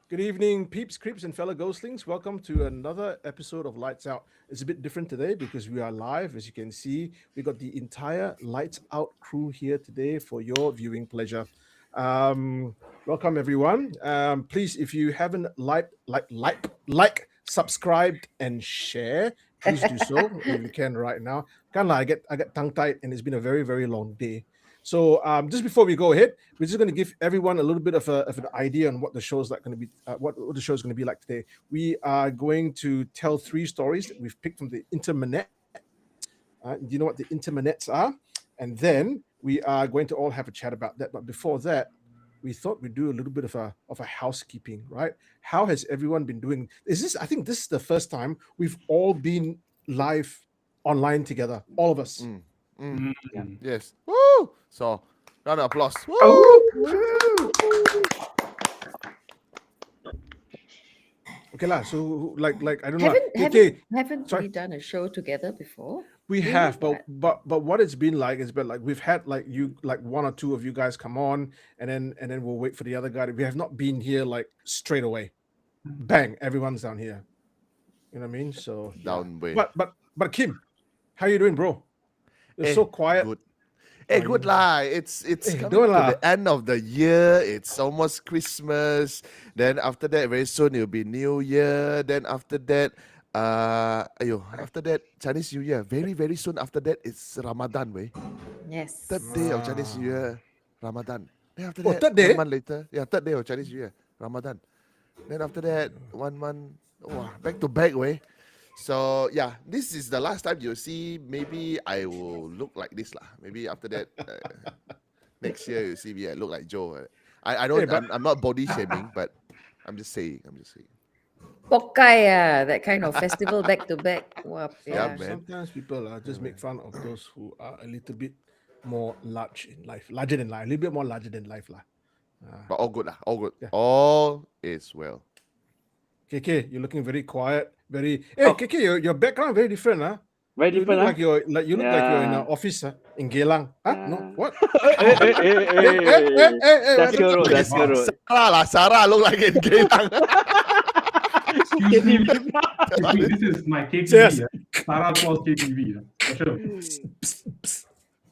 Good evening, peeps, creeps, and fellow ghostlings. Welcome to another episode of Lights Out. It's a bit different today because we are live. As you can see, we got the entire Lights Out crew here today for your viewing pleasure. Welcome, everyone. Please, if you haven't subscribed, and share, please do so if you can right now. I get tongue tied, and it's been a very, very long day. So just before we go ahead, we're just going to give everyone a little bit of an idea on what the show's like going to be, what the show's going to be like today. We are going to tell 3 stories that we've picked from the internet. You know what the internets are, and then we are going to all have a chat about that. But before that, we thought we'd do a little bit of a housekeeping, right? How has everyone been doing? I think this is the first time we've all been live online together, all of us. Yeah. Yes. Woo! So, round of applause. Woo! Okay lah. So like I don't know. Haven't Sorry? we done a show together before? We Really? have, but what it's been like is been like we've had like one or two of you guys come on, and then we'll wait for the other guy. We have not been here like straight away. Bang! Everyone's down here. You know what I mean? So Down way. But Kim, how you doing, bro? You're so quiet. Good. Good lah. It's coming don't to lah. the end of the year. It's almost Christmas. Then after that, very soon it'll be New Year. Then after that, after that, Chinese New Year. Very, very soon after that, it's Ramadan, way. Yes. Third day of Chinese New Year, Ramadan. Then after Oh, that, third day? 1 month later, third day of Chinese New Year, Ramadan. Then after that, 1 month, back to back, way. So yeah, this is the last time you'll see. Maybe I will look like this lah. Maybe after that, next year you see me. I look like Joe. I don't. I'm not body shaming, but I'm just saying. Pokai, that kind of festival back to back. Wow, Yeah, yeah. man. Sometimes people just make fun of those who are a little bit more larger than life, a little bit more larger than life lah. But all good lah. All good. Yeah. All is well. KK, you're looking very quiet. KK, your background very different, huh? Very You different, look like you're you look like you're in Yeah. an office in Geylang. No, what? That's good road. That's good road. Sarah look like in Geylang. Excuse me. This is my KTV. Yes. Sarah Paul's KTV. For sure.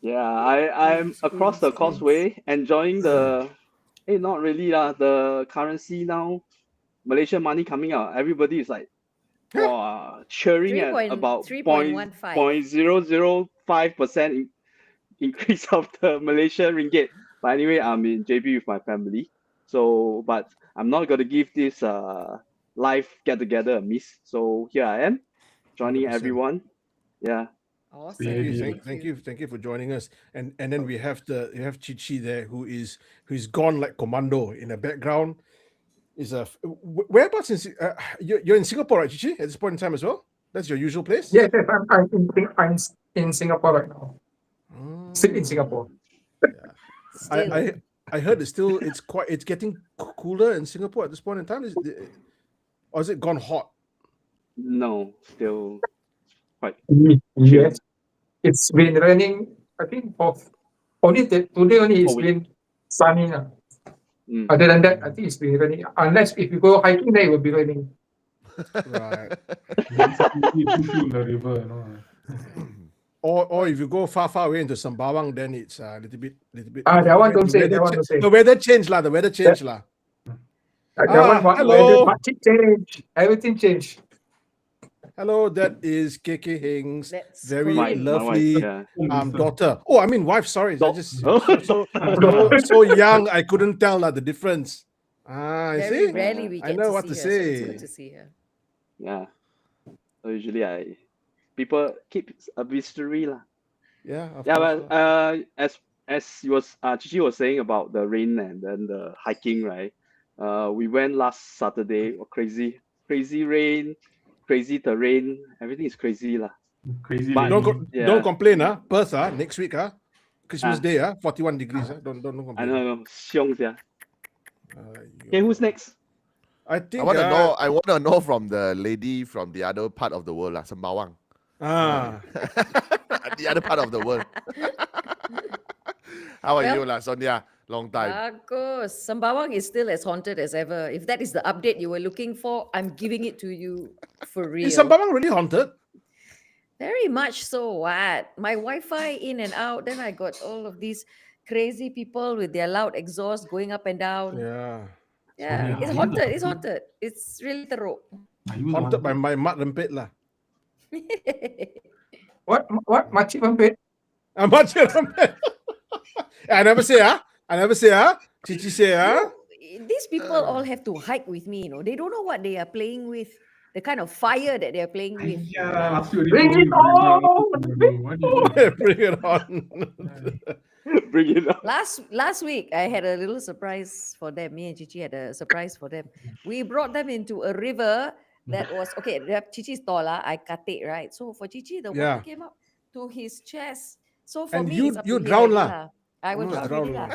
Yeah, I'm across the causeway enjoying the. Not really lah. The currency now, Malaysian money coming out. Everybody is like, cheering at about 0.005% increase of the Malaysian ringgit. But anyway, I'm in JB with my family, so but I'm not gonna give this live get together a miss. So here I am, joining 100%. everyone. Yeah. Awesome. Thank you for joining us. And then we have Chichi there who's gone like commando in the background. Whereabouts you're in Singapore, right, Chichi, at this point in time as well? That's your usual place? Yes, I'm in Singapore right now. Still in Singapore. I heard it's getting cooler in Singapore at this point in time. Or is it gone hot? No, still quite. Yes, it's been raining. I think today only it's been sunny now. Other than that, I think it's been raining. Unless if you go hiking, then it will be raining. Right. Shoot the river, you know. Or if you go far away into Sembawang, then it's a little bit. That one don't say. That one don't say. The weather changed lah. Hello. Everything changed. Hello, that is KK Hing's That's very correct. lovely My wife, daughter. Oh, I mean wife. Sorry, I just so young. I couldn't tell the difference. I Very see. rarely we get I know what to to see her, so it's say. good to see her. Yeah. So usually people keep a mystery lah. Yeah. of Yeah, course, but as Chichi was saying about the rain and then the hiking, right? We went last Saturday. Crazy rain, crazy terrain. Everything is crazy lah. Crazy. But- lady. Don't complain, Perth, next week, Christmas Day, 41 degrees, Don't I complain. know, xiong sia. Aiyo. Okay, who's next? I think. I want to know from the lady from the other part of the world, Sembawang. The other part of the world. How are you, Sonia? Long time. Bagus. Sembawang is still as haunted as ever. If that is the update you were looking for, I'm giving it to you for real. Is Sembawang really haunted? Very much so. What? My Wi-Fi in and out. Then I got all of these crazy people with their loud exhaust going up and down. Yeah. Yeah, it's haunted. It's haunted. It's really teruk. Haunted by my mat rempit lah. What makcik vampir? Makcik rempit. I never say Cici say These people all have to hike with me, They don't know what they are playing with. The kind of fire that they are playing with. Bring it on! Bring it on. Bring it up. Last week, I had a little surprise for them. Me and Chichi had a surprise for them. We brought them into a river that was okay. Chichi's taller. I cut it right. So for Chichi, the water came up to his chest. So for And me, you- it's up you to drown here lah. already lah. I was Oh, drowned drown already lah.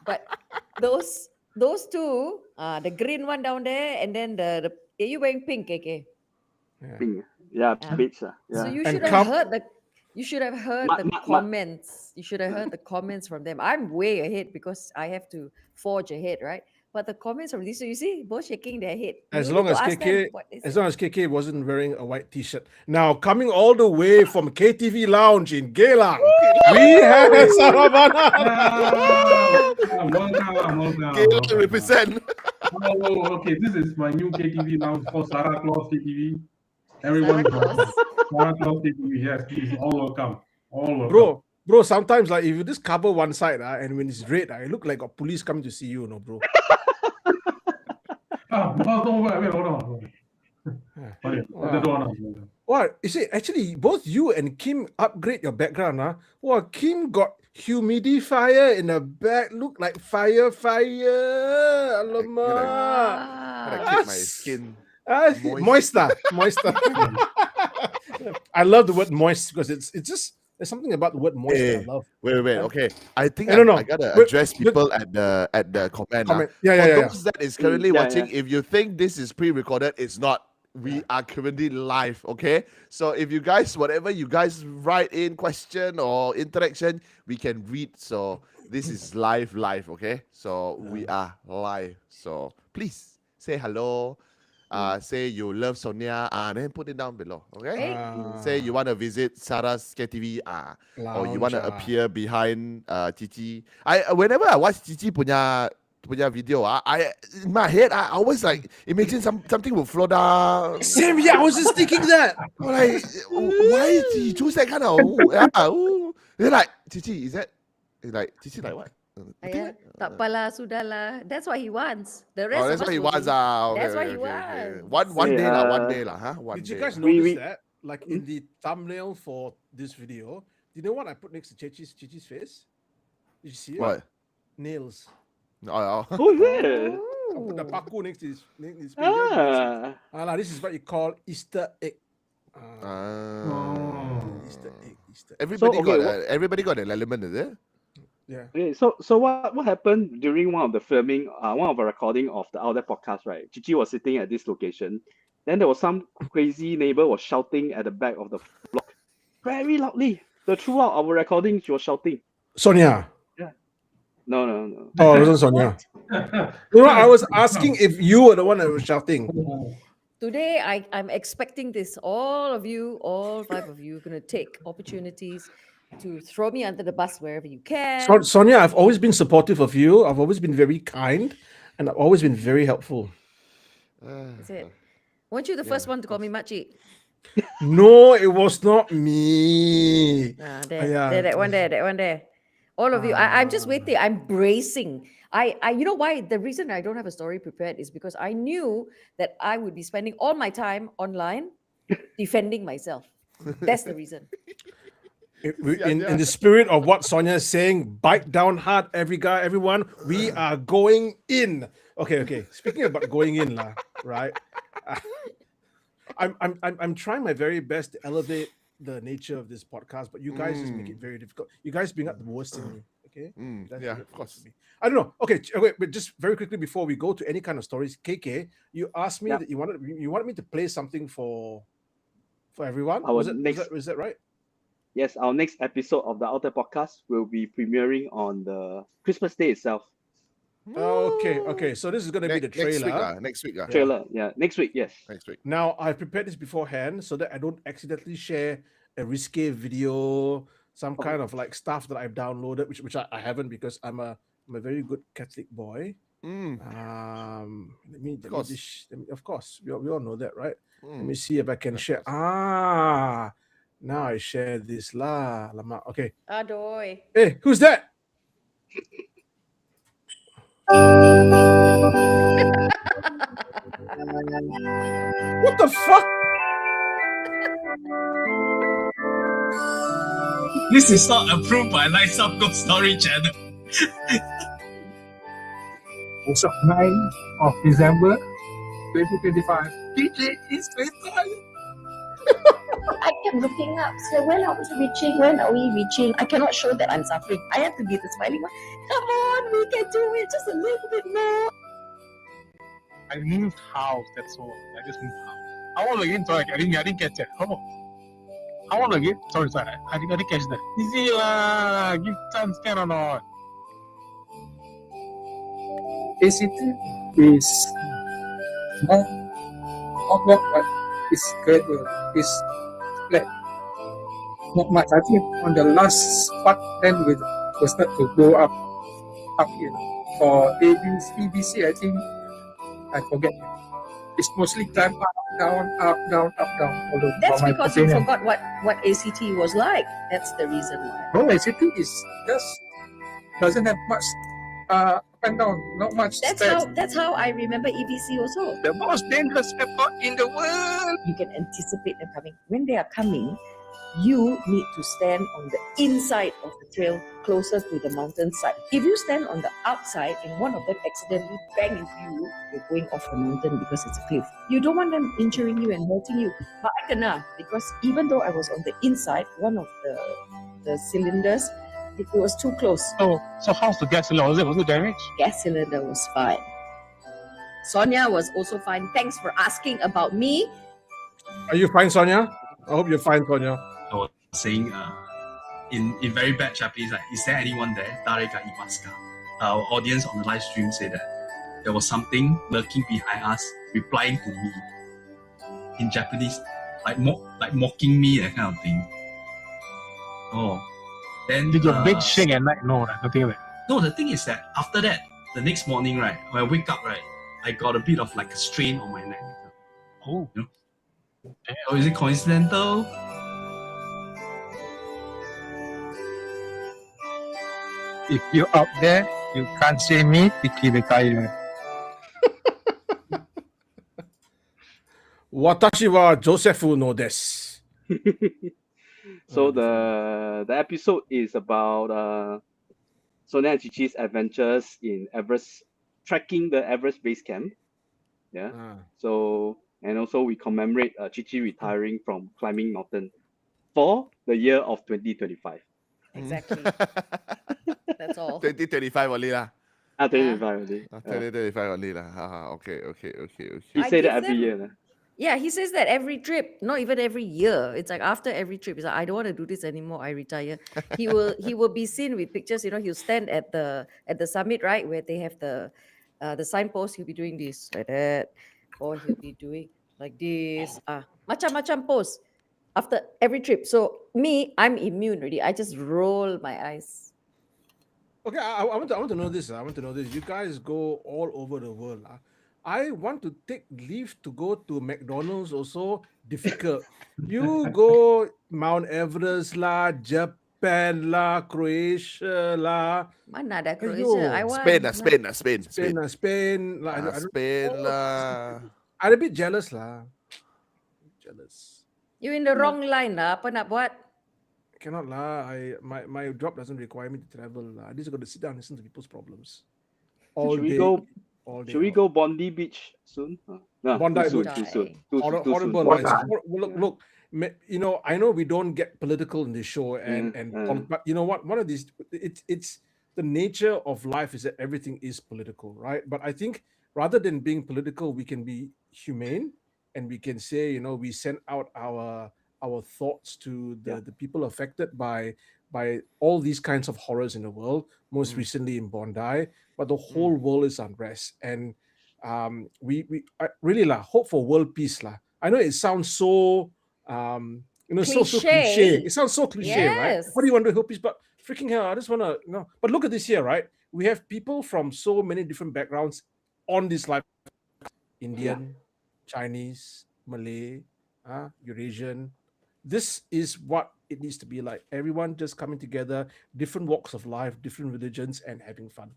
But those two, the green one down there, and then the are you wearing pink, KK? Pink. Yeah, Yeah. beach. So Yeah. you And should have come- heard the comments. You should have heard the comments from them. I'm way ahead because I have to forge ahead, right? But the comments from these, so you see, both shaking their head. As You long need as to ask KK them what they As said. long as KK wasn't wearing a white t-shirt. Now, coming all the way from KTV Lounge in Geylang, we have Saravana. Geylang represent. Oh, okay. This is my new KTV now. It's called Sarah Claus KTV. Everyone, Sarah Claus. Sarah Claus KTV. Yes, please, all welcome. All welcome. Bro, sometimes like if you just cover one side and when it's red, it look like a police coming to see you, bro. Hold on. What? You see, actually, both you and Kim upgrade your background, Kim got humidifier in the back, look like fire. Alamak. Gotta Ah. keep my skin. Moister. I love the word moist because it's just there's something about the word moist that I love. Wait. Okay, I think I don't know. I gotta Wait, address people at the comment. Comment. For Yeah. those that is currently Yeah, watching, if you think this is pre-recorded, it's not. We are currently live. Okay, so if you guys, whatever you guys write in question or interaction, we can read. So this is live. Okay, so we are live. So please say hello. Say you love Sonia. Then put it down below. Okay. Say you want to visit Sarah's KTV. Or you want to appear behind Cici. Whenever I watch Cici punya video, I in my head I always like imagine something will flow down. Same here. I was just thinking that. I'm like, why did he choose that kind of? They're like, Cici, is that? Like Cici, like what? Ayah, tak apalah, sudahlah. That's what he wants. The rest Oh, of that's us what he will wants. be- Okay, That's what he okay. wants. One day lah, one Yeah. day lah, huh? One Did day. you guys lah. notice We- that? Like in the thumbnail for this video, do you know what I put next to Chichi's face? Did you see it? What? Nails. Oh, Who's that? I put the Ooh. paku next to his face. Yeah, Ah. this is what you call Easter egg. Easter egg. Everybody okay, everybody got an element, is it? Yeah. Okay, so what happened during one of the filming, one of the recording of the Out There podcast, right? Chichi was sitting at this location. Then there was some crazy neighbor was shouting at the back of the block very loudly. Throughout our recording, she was shouting. Sonia. No. Oh, it wasn't Sonia. I was asking if you were the one that was shouting. Today, I'm expecting this. All of you, all 5 of you, going to take opportunities to throw me under the bus wherever you can. Sonia, I've always been supportive of you. I've always been very kind, and I've always been very helpful. That's it. Weren't you the first one to call me Makcik? No, it was not me. That one there. All of you. I'm just waiting. I'm bracing. You know why? The reason I don't have a story prepared is because I knew that I would be spending all my time online defending myself. That's the reason. In the spirit of what Sonia is saying, bite down hard, everyone. We are going in. Okay. Speaking about going in, right? I'm trying my very best to elevate the nature of this podcast, but you guys just make it very difficult. You guys bring up the worst in me. Okay. That's Yeah, very of course. difficult for me. I don't know. Okay, but just very quickly before we go to any kind of stories, KK, you asked me that you wanted me to play something for everyone. Our Was next- that right? yes, our next episode of the Outer Podcast will be premiering on the Christmas Day itself. Okay. So this is going to be the trailer. Next week. Trailer, next week, yes. Next week. Now, I prepared this beforehand so that I don't accidentally share a risque video, some kind of like stuff that I've downloaded, which I haven't because I'm a very good Catholic boy. Of course, we all know that, right? Let me see if I can share. Now I share this lah. Lama. Okay. Adoy. Hey, who's that? What the fuck? This is not approved by Lights Up Ghost Story channel. As of 9 of December 2025. DJ is retired. I kept looking up, so when are we reaching? I cannot show that I'm suffering. I have to be the smiling one. Come on, we can do it just a little bit more. I moved house, that's all. I just moved house. How old again? Sorry, I didn't catch that. How old again? Sorry, I didn't catch that. Easy lah, give chance, can or not? ACT is more awkward, but it's gradual. It's like not much. I think on the last part, then we will start to go up here. For ABC, I think I forget. It's mostly climb up, down, up, down, up, down. That's because you forgot what ACT was like. That's the reason why. No, ACT is just doesn't have much up and down, not much. That's how I remember EBC also. The most dangerous airport in the world. You can anticipate them coming. When they are coming, you need to stand on the inside of the trail closest to the mountainside. If you stand on the outside and one of them accidentally bang into you, you're going off the mountain because it's a cliff. You don't want them injuring you and hurting you. But I kena, because even though I was on the inside, one of the cylinders, it was too close. So how's the gas cylinder? Was it damaged? Gas cylinder was fine. Sonia was also fine. Thanks for asking about me. Are you fine, Sonia? I hope you're fine, Sonia. I was saying, in very bad Japanese, like, is there anyone there? Dareka imasu ka? Our audience on the live stream said that there was something lurking behind us, replying to me in Japanese, like mocking me, that kind of thing. Then did your bed shake at night? No, nothing like that. No, the thing is that after that, the next morning, right, when I wake up, right, I got a bit of like a strain on my neck. Oh. You know? Oh, is it coincidental? If you're up there, you can't say me, Tiki the Kailan. Watashi wa Josephu no desu. So the episode is about Sonia and Chichi's adventures in Everest, trekking the Everest base camp. Yeah. So, and also we commemorate Chichi retiring from climbing mountain for the year of 2025. Exactly. That's all. 2025 only lah. 2025 only. 2025 only lah. Okay. He said that every year. Yeah, he says that every trip, not even every year. It's like after every trip, he's like, I don't want to do this anymore. I retire. He will be seen with pictures. You know, he'll stand at the summit, right, where they have the signpost. He'll be doing this like that, or he'll be doing like this. Macam pose after every trip. So me, I'm immune already. I just roll my eyes. Okay, I want to know this. You guys go all over the world. I want to take leave to go to McDonald's also difficult. You go Mount Everest lah, Japan lah, Croatia lah. Mana ada Croatia? I want Spain lah. I'm a bit jealous lah. You in the wrong line lah. Apa nak buat? Cannot lah. My job doesn't require me to travel lah. I just got to sit down and listen to people's problems all day. Should we go Bondi Beach soon? No, Bondi too Beach. soon. Horrible. Look. You know, I know we don't get political in this show, but you know what? One of these, it's the nature of life is that everything is political, right? But I think rather than being political, we can be humane, and we can say, you know, we send out our our thoughts to the people affected by all these kinds of horrors in the world, most recently in Bondi, but the whole world is unrest. And we really hope for world peace. I know it sounds so so cliche. It sounds so cliche, right? Yes. What do you want to hope peace? But freaking hell, I just want to But look at this here, right? We have people from so many different backgrounds on this live. Indian, Chinese, Malay, Eurasian. This is what it needs to be like. Everyone just coming together, different walks of life, different religions, and having fun.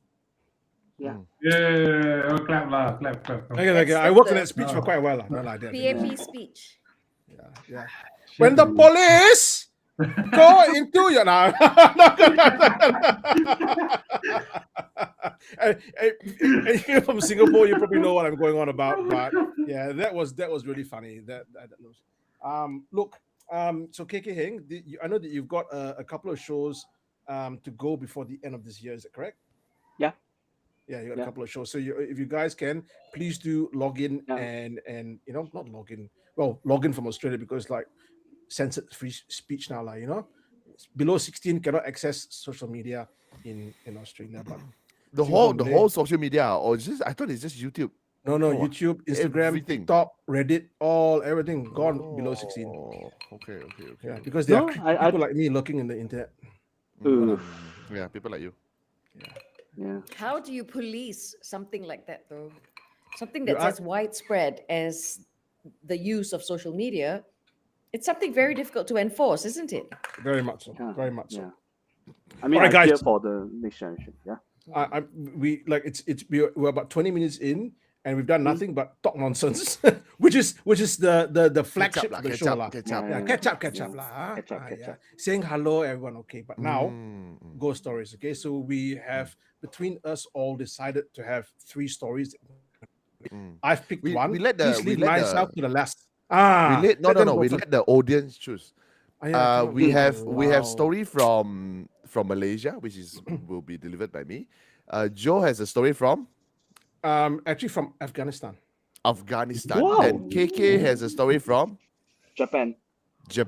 Yeah. Yeah. Oh, clap. Okay. I worked on that speech for quite a while. No, like that. PAP speech. Yeah. When the police go into your now. And if you're from Singapore, you probably know what I'm going on about. But yeah, that was really funny. Look, so KK Heng, I know that you've got a couple of shows to go before the end of this year. Is that correct? Yeah. Yeah, you got a couple of shows. So if you guys can, please do log in and not log in. Well, log in from Australia because like censored free speech now, below 16 cannot access social media in Australia. But the whole social media, or I thought it's just YouTube. No, YouTube, Instagram, everything. TikTok, Reddit, everything gone below 16. Okay. Yeah, because there are people like me looking in the internet. Yeah, people like you. Yeah. How do you police something like that, though? Something that's as widespread as the use of social media. It's something very difficult to enforce, isn't it? Very much so. Very much so. I mean, I'm here for the next generation. Yeah. We're about 20 minutes in, and we've done nothing but talk nonsense, which is the flagship of the show. Catch up. Saying hello, everyone. Okay, but now ghost stories. Okay, so we have between us all decided to have 3 stories. I've picked one. Please leave myself to the last. We let the audience choose. We have story from Malaysia, which will be delivered by me. Joe has a story from actually from Afghanistan. Wow. And KK has a story from Japan. So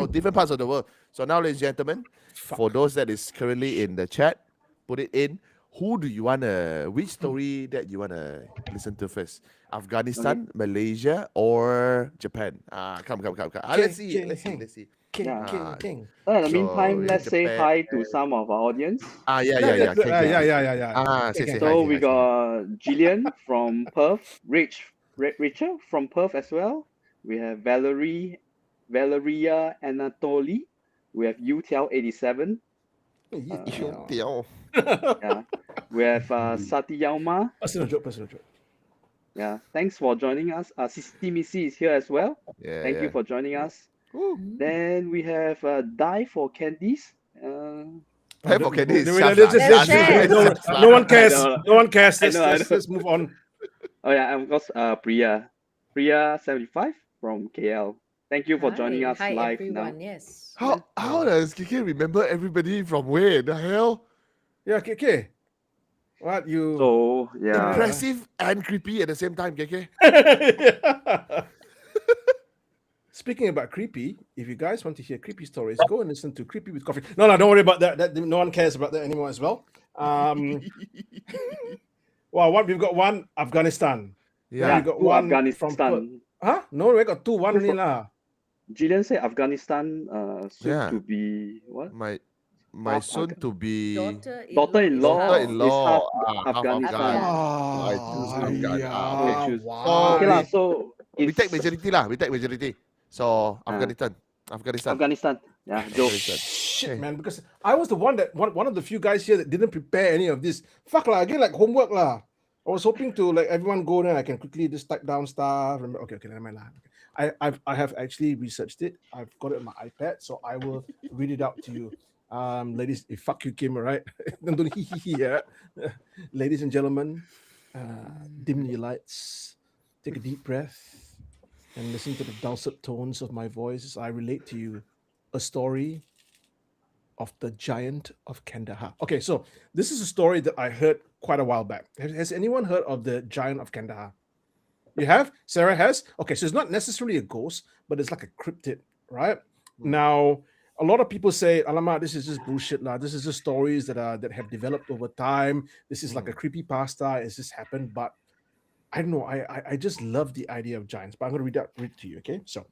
different parts of the world. So now, ladies and gentlemen, for those that is currently in the chat, put it in. Which story that you wanna listen to first? Afghanistan, Malaysia, or Japan? Come. Let's see. In the meantime, let's say hi to some of our audience. Yeah. So we got Jillian from Perth, Rachel from Perth as well. We have Valeria Anatoly. We have UTL87. We have Satyama. Personal joke. Yeah, thanks for joining us. Sisti Missy is here as well. Thank you for joining us. Then we have Die for Candies. Die for Candies. No one cares. Let's move on. Oh yeah, and of course, Priya 75 from KL. Thank you for joining us live everyone. now. Yes. How does KK remember everybody from where? The hell? Yeah, KK. What you? So yeah. Impressive and creepy at the same time, KK. Speaking about creepy, if you guys want to hear creepy stories, go and listen to Creepy with Coffee. No, don't worry about that. No one cares about that anymore as well. Well, we've got one Afghanistan. Yeah, we got two one Afghanistan. From No, we got 2. One only lah. Jillian said Afghanistan soon to be what? My soon to be daughter-in-law is half Afghanistan. Okay lah, so we take majority. So Afghanistan. Yeah, Joe. Shit, man, because I was the one of the few guys here that didn't prepare any of this. Fuck lah, again, like homework lah. I was hoping to like everyone go there. I can quickly just type down stuff. Okay, never mind lah. I have actually researched it. I've got it on my iPad, so I will read it out to you. Ladies, fuck you, Kim, right? Don't yeah. Ladies and gentlemen, dim your lights, take a deep breath, and listen to the dulcet tones of my voice as I relate to you a story of the Giant of Kandahar. Okay, so this is a story that I heard quite a while back. Has anyone heard of the Giant of Kandahar? You have? Sarah has? Okay, so it's not necessarily a ghost, but it's like a cryptid, right? Now, a lot of people say, "Alamak, this is just bullshit, lah. This is just stories that have developed over time. This is like a creepy pasta. It's just happened." But I don't know. I just love the idea of giants. But I'm going to read it to you. Okay, so.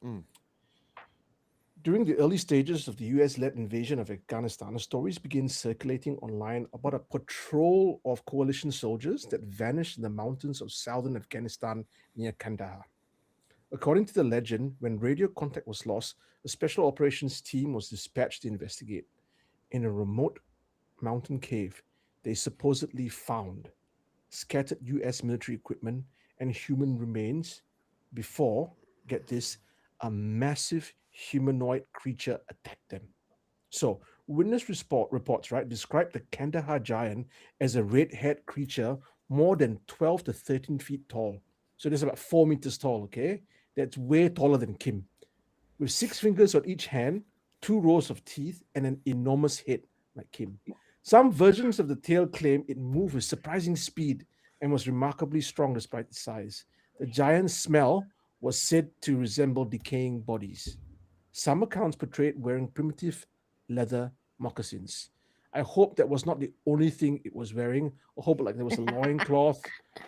During the early stages of the US-led invasion of Afghanistan, stories began circulating online about a patrol of coalition soldiers that vanished in the mountains of southern Afghanistan near Kandahar. According to the legend, when radio contact was lost, a special operations team was dispatched to investigate. In a remote mountain cave, they supposedly found scattered US military equipment and human remains before, get this, a massive humanoid creature attacked them. So, witness reports, right, describe the Kandahar giant as a red-haired creature more than 12 to 13 feet tall. So, that's about 4 meters tall, okay? That's way taller than Kim. With 6 fingers on each hand, 2 rows of teeth, and an enormous head like Kim. Some versions of the tale claim it moved with surprising speed and was remarkably strong despite its size. The giant's smell was said to resemble decaying bodies. Some accounts portrayed wearing primitive leather moccasins. I hope that was not the only thing it was wearing. I hope like there was a loincloth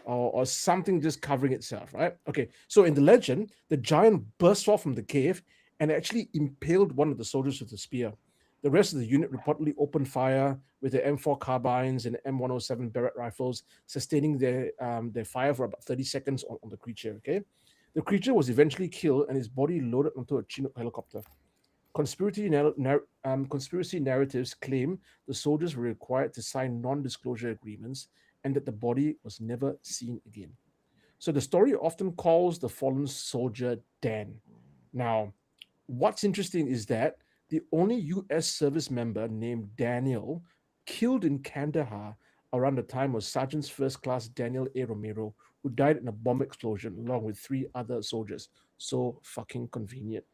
or something just covering itself, right? Okay, so in the legend, the giant burst off from the cave and actually impaled one of the soldiers with a spear. The rest of the unit reportedly opened fire with the M4 carbines and M107 Barrett rifles, sustaining their fire for about 30 seconds on the creature, okay? The creature was eventually killed and his body loaded onto a Chinook helicopter. Conspiracy narratives claim the soldiers were required to sign non-disclosure agreements and that the body was never seen again. So the story often calls the fallen soldier Dan. Now, what's interesting is that the only US service member named Daniel killed in Kandahar around the time was Sergeant First Class Daniel A. Romero, who died in a bomb explosion along with 3 other soldiers. So fucking convenient.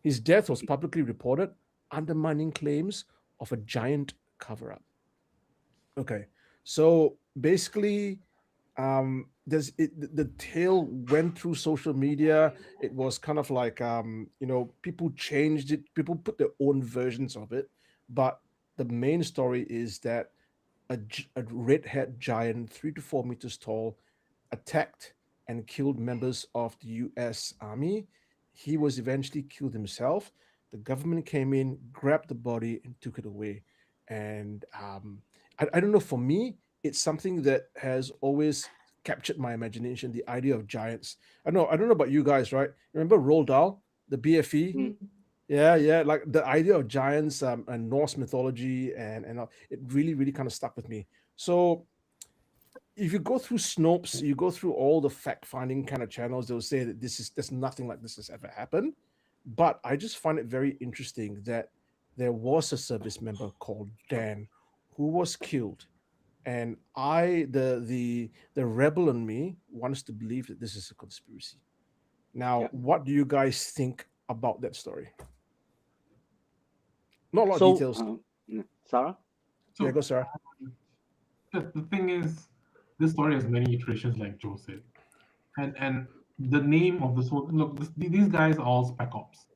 His death was publicly reported, undermining claims of a giant cover-up. Okay, so basically, the tale went through social media. It was kind of like people changed it, people put their own versions of it, but the main story is that a red-haired giant 3 to 4 meters tall attacked and killed members of the US Army. He was eventually killed himself. The government came in, grabbed the body, and took it away. And I don't know, for me, it's something that has always captured my imagination, the idea of giants. I don't know about you guys, right? Remember Roald Dahl, the BFE? Yeah, like the idea of giants and Norse mythology, and it really kind of stuck with me. So if you go through Snopes, you go through all the fact-finding kind of channels, they'll say that there's nothing like this has ever happened. But I just find it very interesting that there was a service member called Dan who was killed, and the rebel in me wants to believe that this is a conspiracy. Now, what do you guys think about that story? Not a lot of details. Sarah? So, Yeah, go, Sarah. The thing is, this story has many iterations, like Joe said, and the name of this whole look. These guys are all spec ops,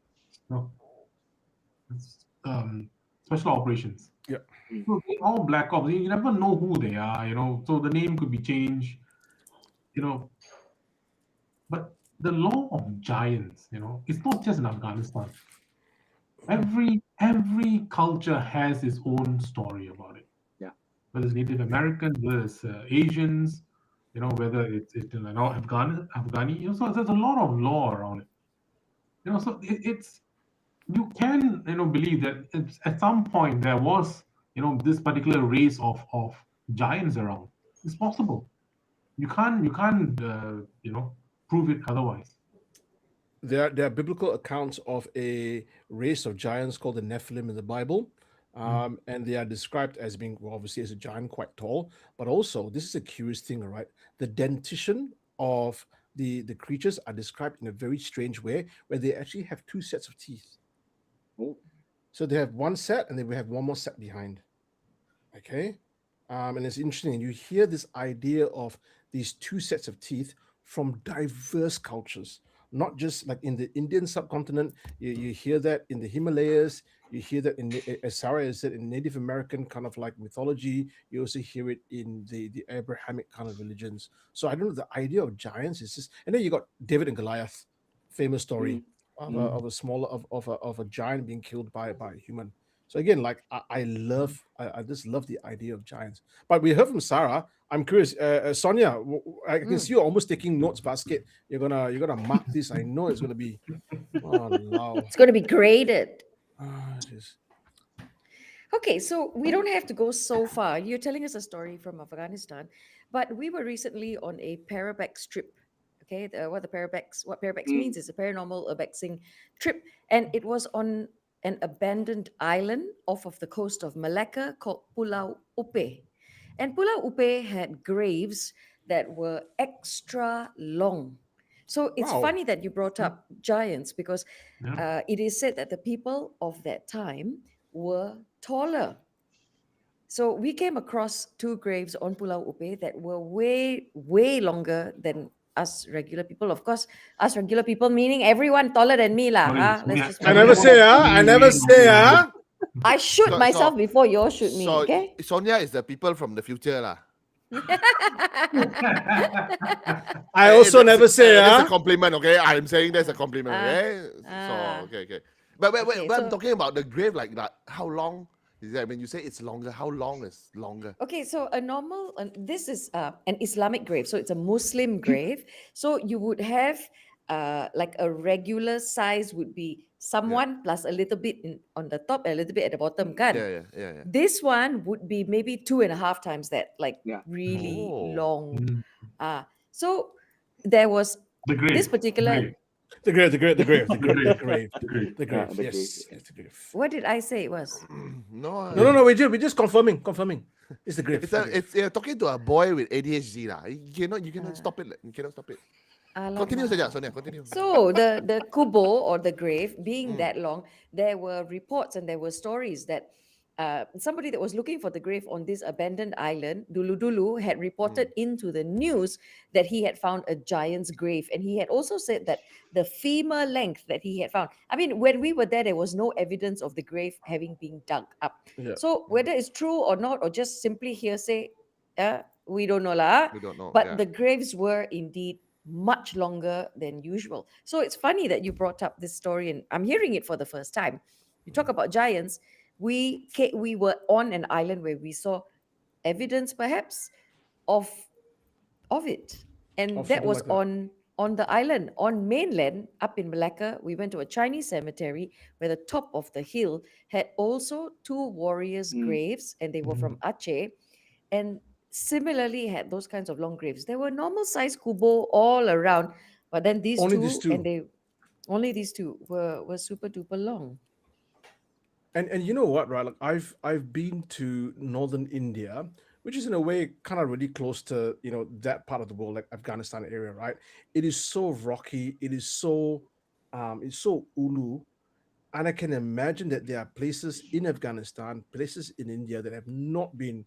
special operations. Yeah, so they're all black ops. You never know who they are, So the name could be changed, But the law of giants, it's not just in Afghanistan. Every culture has its own story about it. Yeah. Whether it's Native Americans, whether it's Asians, whether it's Afghani, so there's a lot of law around it. So it's you can believe that at some point there was this particular race of giants around. It's possible. You can't prove it otherwise. There are biblical accounts of a race of giants called the Nephilim in the Bible. And they are described as being, well, obviously as a giant, quite tall, but also, this is a curious thing, all right? The dentition of the creatures are described in a very strange way, where they actually have 2 sets of teeth. Oh. So they have one set, and then we have one more set behind. Okay? And it's interesting. You hear this idea of these 2 sets of teeth from diverse cultures, not just like in the Indian subcontinent. You hear that in the Himalayas. You hear that as Sarah has said, in Native American kind of like mythology. You also hear it in the Abrahamic kind of religions. So I don't know, the idea of giants is just, and then you got David and Goliath, famous story of a smaller of a giant being killed by a human. So again, like I just love the idea of giants. But we heard from Sarah. I'm curious, Sonia. I can see you're almost taking notes. Basket. You're gonna mark this. I know it's gonna be. Oh no. It's going to be graded. It is. Okay, so we don't have to go so far. You're telling us a story from Afghanistan, but we were recently on a parabex trip. Okay, what parabex means is a paranormal urbexing trip, and it was on an abandoned island off of the coast of Malacca called Pulau Upe. And Pulau Upe had graves that were extra long. So it's Wow. funny that you brought up giants, because it is said that the people of that time were taller. So we came across 2 graves on Pulau Upe that were way, way longer than us regular people. Of course, us regular people meaning everyone taller than me lah. I never say I never say I shoot myself before you all shoot me. So Okay. Sonia is the people from the future lah. I also never say That's a compliment, okay? I'm saying that's a compliment, okay? Okay. But I'm talking about the grave like that. How long is that? When you say it's longer, how long is longer? Okay, so a normal, this is an Islamic grave. So it's a Muslim grave. So you would have like a regular size would be someone plus a little bit on the top and a little bit at the bottom. Yeah. This one would be maybe 2.5 times that, like really long. So there was this particular... The grave. Yes, the grave. What did I say it was? No. We're just confirming. It's the grave. It's talking to a boy with ADHD lah. You cannot stop it. You cannot stop it. Continue saja, Sonia. Continue. So the kubo or the grave being that long, there were reports and there were stories that somebody that was looking for the grave on this abandoned island, Dulu, had reported into the news that he had found a giant's grave. And he had also said that the femur length that he had found, I mean, when we were there was no evidence of the grave having been dug up. Yeah. So whether it's true or not, or just simply hearsay, we don't know lah. We don't know. But the graves were indeed much longer than usual. So it's funny that you brought up this story, and I'm hearing it for the first time. You talk about giants. We were on an island where we saw evidence, perhaps, of it, and that was on the island, on mainland, up in Malacca. We went to a Chinese cemetery where the top of the hill had also 2 warriors' graves, and they were from Aceh, and similarly had those kinds of long graves. There were normal size kubo all around, but then these two, and only these 2 were super duper long. And you know what, right? Like I've been to northern India, which is in a way kind of really close to, you know, that part of the world, like Afghanistan area, right? It is so rocky. It is so it's so ulu. And I can imagine that there are places in Afghanistan, places in India that have not been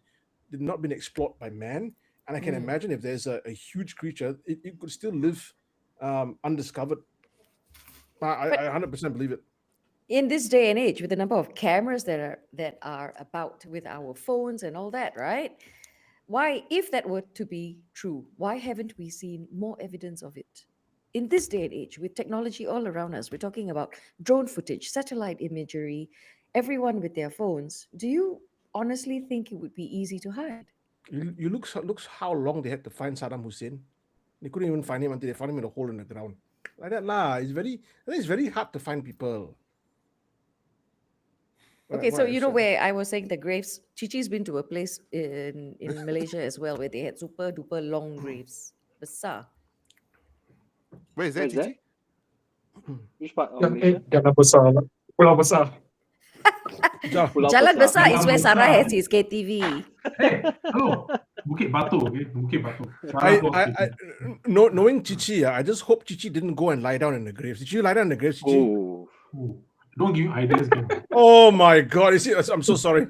explored by man. And I can imagine if there's a huge creature, it could still live undiscovered. I 100% believe it. In this day and age, with the number of cameras that are about with our phones and all that, right? Why, if that were to be true, why haven't we seen more evidence of it? In this day and age, with technology all around us, we're talking about drone footage, satellite imagery, everyone with their phones. Do you honestly think it would be easy to hide? You look how long they had to find Saddam Hussein. They couldn't even find him until they found him in a hole in the ground. Like that lah. I think it's very hard to find people. Okay, so you know where I was saying the graves. Chichi's been to a place in Malaysia as well where they had super duper long graves. Besar. Where is that, Chichi? Which part of Malaysia? Jalan Besar. Pulau Besar. Jalan Besar is where Sarah has his KTV. Hey, hello. Bukit Batu, okay? Bukit Batu. Knowing Chichi, I just hope Chichi didn't go and lie down in the graves. Did you lie down in the graves, Chichi? Oh. Don't give ideas, game. Oh my God! I'm so sorry.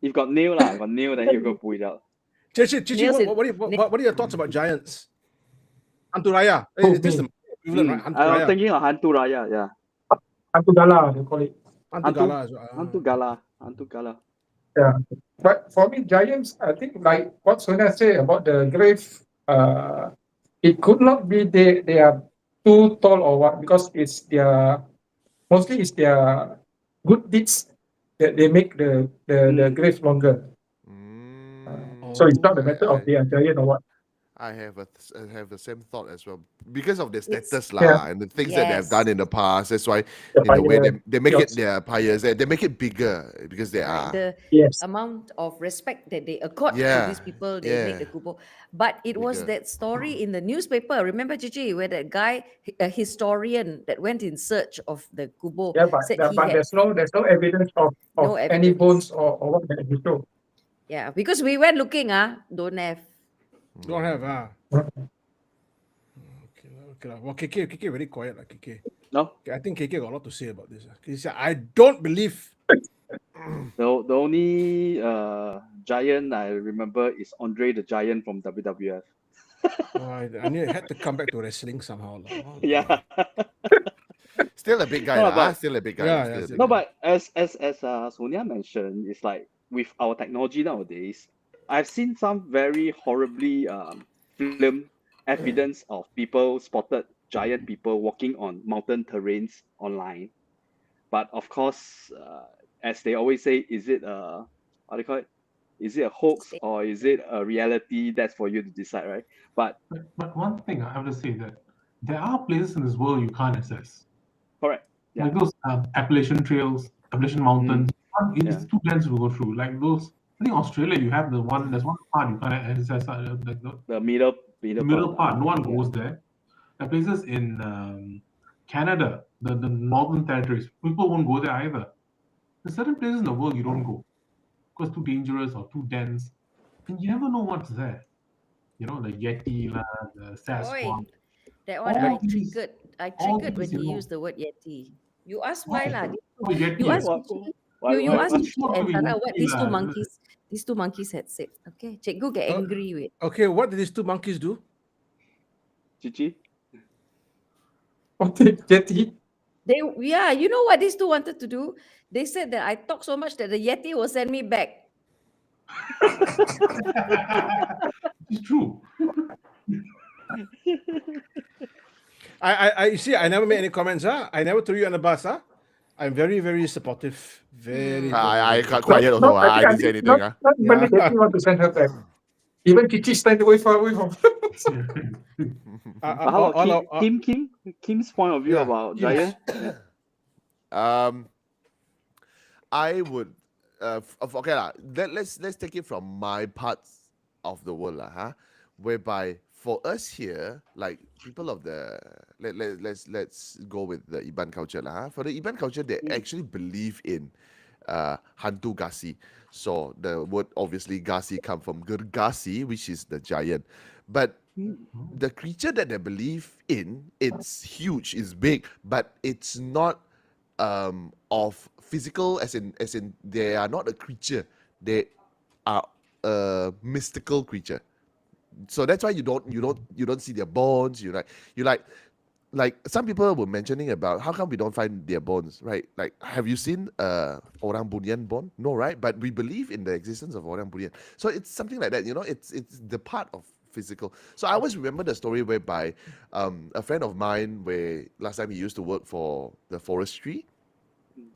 You've got nail lah. Got nail, then you go pull it out. Chichi, Nails what, in- what are your thoughts about giants? Hantu Raya. Oh, It is the me. equivalent, right? Hantu I was Raya. thinking of Hantu Raya, yeah. Hantu Gala, they call it. Hantu Gala as well. Hantu Gala. Hantu Gala. Yeah. But for me, giants, I think like what Sonia said about the grave, it could not be they are too tall or what, because it's their mostly it's their good deeds that they make the grave longer. So it's not a matter of they are giant or what. I have the same thought as well because of their It's- status Yeah. and the things that they have Yes. done in the past. That's why The in a way fire, they make it yours. their pyres. They make it bigger because they Right, are. the Yes. amount of respect that they accord to Yeah, these people, they make yeah. the kubo. But it was Bigger. that story in the newspaper. Remember, Chichi, where that guy, a historian that went in search of the kubo, Yeah, but, said he but had there's no evidence of no any evidence. bones or what that he show. Yeah, because we went looking, don't have. Don't have, Okay. Well, KK very quiet, like KK. No? Okay, I think KK got a lot to say about this. He said, I don't believe. The only giant I remember is Andre the Giant from WWF. I knew it had to come back to wrestling somehow. Yeah. Still a big guy, No, lah. but- Still a big guy. Yeah, still a yeah, big No, guy. but as Sonia mentioned, it's like with our technology nowadays, I've seen some very horribly film evidence of people spotted giant people walking on mountain terrains online. But of course, as they always say, is it what do you call it? Is it a hoax or is it a reality? That's for you to decide, right? But But one thing I have to say that there are places in this world you can't access. correct. Yeah. Like those Appalachian trails, Appalachian mountains. It's too dense to go through. Like those, I think Australia, you have there's one part you can't access, like The middle middle part. No one yeah. goes there. There are places in Canada, the northern territories, people won't go there either. There's certain places in the world you don't go because too dangerous or too dense, and you never know what's there. You know, the Yeti, the Sasquatch. That one All I these- triggered. I all triggered when these, you he know. used the word Yeti. You asked why lah? Oh, Yeti. You asked What- Chichi- why- you why- asked why- Chichi and Tara what these two monkeys had said. Okay, Cikgu get angry with. Okay, what did these two monkeys do? Chichi? Yeti. Yeah, you know what these two wanted to do? They said that I talk so much that the Yeti will send me back. It's true. I see. I never made any comments. I never threw you on the bus. I'm very, very supportive. Very. I very got quiet also. I didn't say anything. Not even the Yeti want to send her back. Even Chichi stand far away from But how about Kim's point of view yeah, about Kim's. giant? I would okay lah. Let's take it from my parts of the world lah, whereby for us here, like people of the let's go with the Iban culture lah. For the Iban culture, they actually believe in hantu gasi. So the word obviously gasi come from gergasi, which is the giant. But the creature that they believe in, it's huge, it's big, but it's not of physical as in they are not a creature, they are a mystical creature. So that's why you don't see their bones. You like some people were mentioning about how come we don't find their bones, right? Like, have you seen orang bunian bone? No, right? But we believe in the existence of orang bunian. So it's something like that, it's the part of physical. So I always remember the story whereby a friend of mine, where last time he used to work for the forestry,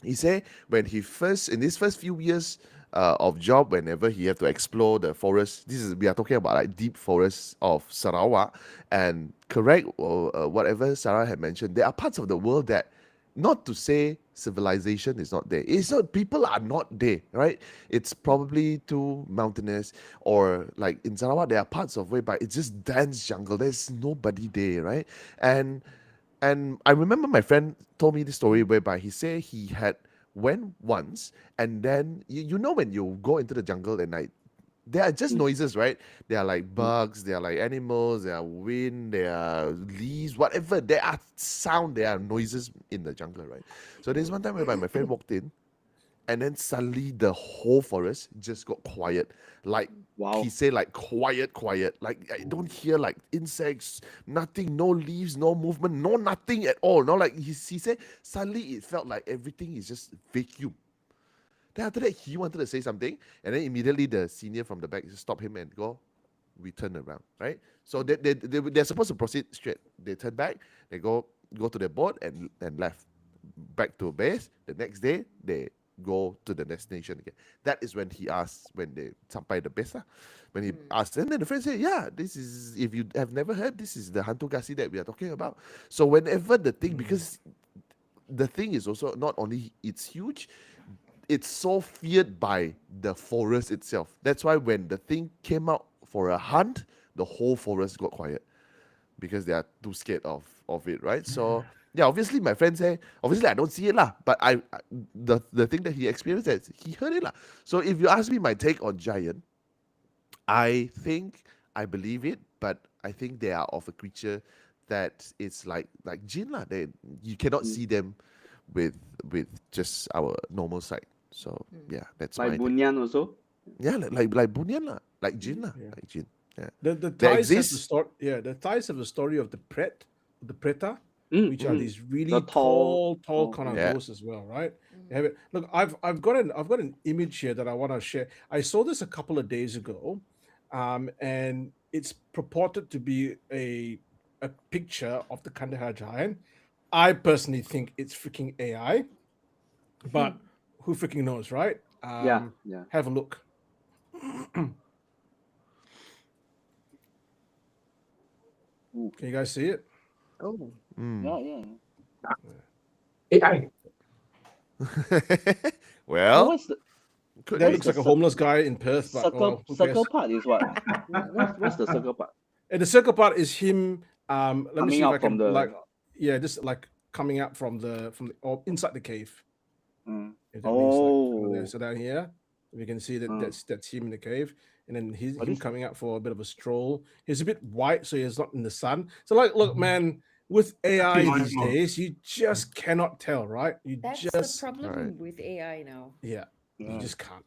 he said when in his first few years of job, whenever he had to explore the forest, we are talking about like deep forests of Sarawak, and correct whatever Sarah had mentioned, there are parts of the world that, not to say civilization is not there, it's not, people are not there, right? It's probably too mountainous, or like in Sarawak there are parts of whereby it's just dense jungle, there's nobody there, right? And I remember my friend told me this story whereby he said he had went once, and then you know when you go into the jungle at night, there are just noises, right? There are like bugs, there are like animals, there are wind, there are leaves, whatever. There are sound, there are noises in the jungle, right? So there's one time whereby my friend walked in, and then suddenly the whole forest just got quiet. Like Wow. he say like quiet, like I don't hear like insects, nothing, no leaves, no movement, no nothing at all. No, like he said suddenly it felt like everything is just vacuum. Then after that he wanted to say something, and then immediately the senior from the back stopped him and go, we turn around, right? So they're supposed to proceed straight. They turn back, they go to their boat and left back to base. The next day they go to the destination again. That is when he asked, when they sampai the base, when he asked, and then the friend said, yeah, this is, if you have never heard, this is the hantu gasi that we are talking about. So whenever the thing, because the thing is also not only it's huge, it's so feared by the forest itself. That's why when the thing came out for a hunt, the whole forest got quiet because they are too scared of it, right? So yeah, obviously my friend say, obviously I don't see it lah, but the thing that he experienced is he heard it lah. So if you ask me my take on giant, I think I believe it, but I think they are of a creature that it's like jinn lah. You cannot see them with just our normal sight. So yeah, that's Like my Bunyan also. yeah, like bunyan lah, like jinn lah, Yeah. like jinn. Yeah. The They Thais have the exist. story. Yeah, the Thais have the story of the preta, which are these really The tall tall- kind of Yeah. ghosts as well, right? They have it. Look, I've got an image here that I want to share. I saw this a couple of days ago, and it's purported to be a picture of the Kandahar giant. I personally think it's freaking AI, but who freaking knows, right? Yeah. Have a look. Can you guys see it? Oh. Mm. Yeah. AI. Well, What's the could That be. looks like a homeless guy in Perth, but circle who cares? circle part is what? What's the circle part? And the circle part is him. Let me Coming see if out I can from the- just like coming out from the or inside the cave. Mm. If that makes Oh. so down here, we can see that that's him in the cave, and then he's him this- coming out for a bit of a stroll. He's a bit white, so he's not in the sun. So like, look, man, with AI Actually, these days, you just cannot tell, right? You That's just the problem Right. with AI now. yeah, you Yeah. just can't.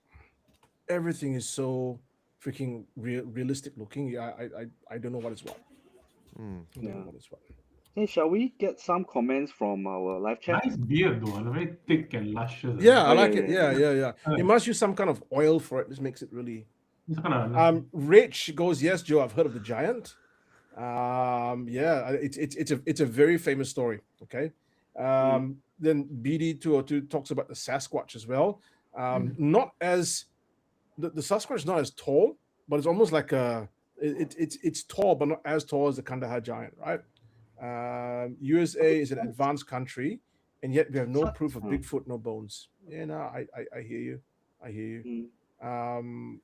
Everything is so freaking realistic looking. I don't know what is what. Mm. I don't know Yeah. what is what. Hey, shall we get some comments from our live chat? Nice beard though, and very thick and luscious. Yeah, I Oh, like yeah, it. yeah, Yeah. You must use some kind of oil for it. This makes it really. It's kind of Rich goes, yes, Joe. I've heard of the giant. Yeah, it's a very famous story. Okay. Then BD202 talks about the Sasquatch as well. Not as the Sasquatch is not as tall, but it's almost like it's tall, but not as tall as the Kandahar giant, right? USA is an advanced country, and yet we have no proof of Bigfoot, no bones. Yeah, no, I hear you. I hear you.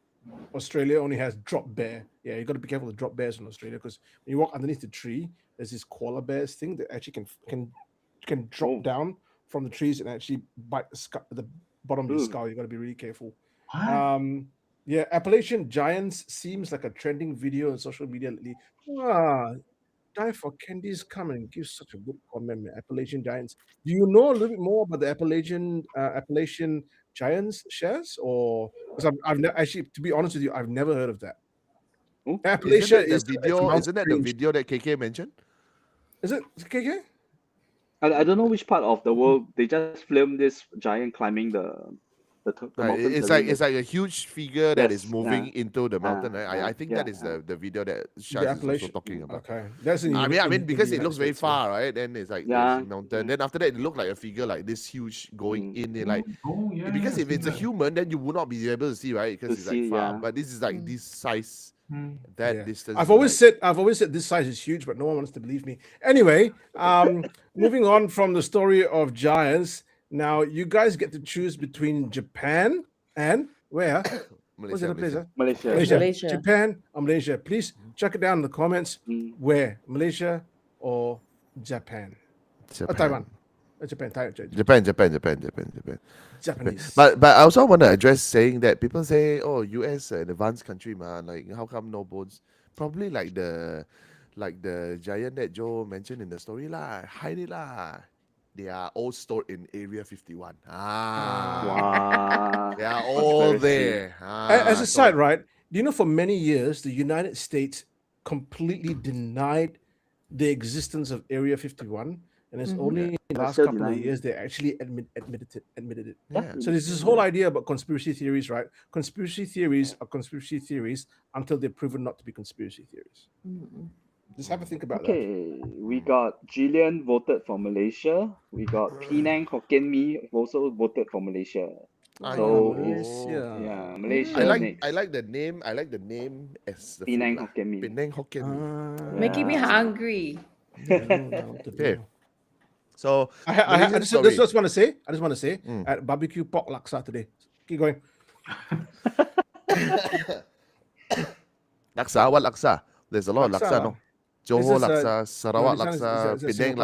Australia only has drop bear. Yeah, you got to be careful with drop bears in Australia, because when you walk underneath the tree, there's this koala bears thing that actually can drop down from the trees and actually bite the bottom of your skull. You got to be really careful. Yeah, Appalachian Giants seems like a trending video on social media lately. Die for Candy's comment and give such a good comment, man. Appalachian Giants. Do you know a little bit more about the Appalachian Giants shares, or because I've actually, to be honest with you, I've never heard of that. Appalachia Isn't that the video that KK mentioned? Is it KK? I don't know which part of the world they just filmed this giant climbing the mountain. It's like a huge figure that is Yes, moving yeah. into the mountain. I think that yeah, is the video that The Shaz is also Appalachian. talking about. Okay, that's in. I mean, in because the it looks United very States, far, right? Then it's like Yeah. there's mountain. Then after that, it looked like a figure like this huge going in. It like yeah, because if it's a seen that. human, then you would not be able to see, right? Because To it's like see, far. yeah. But this is like this size, that distance. I've is always like- said this size is huge, but no one wants to believe me. Anyway, moving on from the story of giants. Now you guys get to choose between Japan and where? What's the other place? Huh? Malaysia. Malaysia. Japan or Malaysia? Please check it down in the comments. Where? Malaysia or Japan? Japan. Taiwan. Japan. Japan. Japanese. But I also want to address saying that people say, oh, US an advanced country, man. Like how come no bones? Probably like the giant that Joe mentioned in the story lah. Hide it lah. They are all stored in Area 51. Wow. They are all Conspiracy. there. As a side, right? Do you know for many years the United States completely denied the existence of Area 51, and it's only in the last still couple of denying it. years they actually admitted it. Yeah. So there's this whole idea about conspiracy theories, right? Conspiracy theories are conspiracy theories until they're proven not to be conspiracy theories. Just have a think about that. Okay, we got Jillian voted for Malaysia. We got Penang Hokkien Mee also voted for Malaysia. So it's Malaysia. Malaysia I next. like the name. I like the name as the Penang food, Hokkien Mee. Penang Hokkien Mee. Making me hungry. Okay. So I Malaysian just want to say, Mm. at barbecue pork laksa today. Keep going. Laksa, what laksa? There's a lot of laksa, Laksa. no? Johor This is, laksa, Sarawak this one is- laksa, is Penang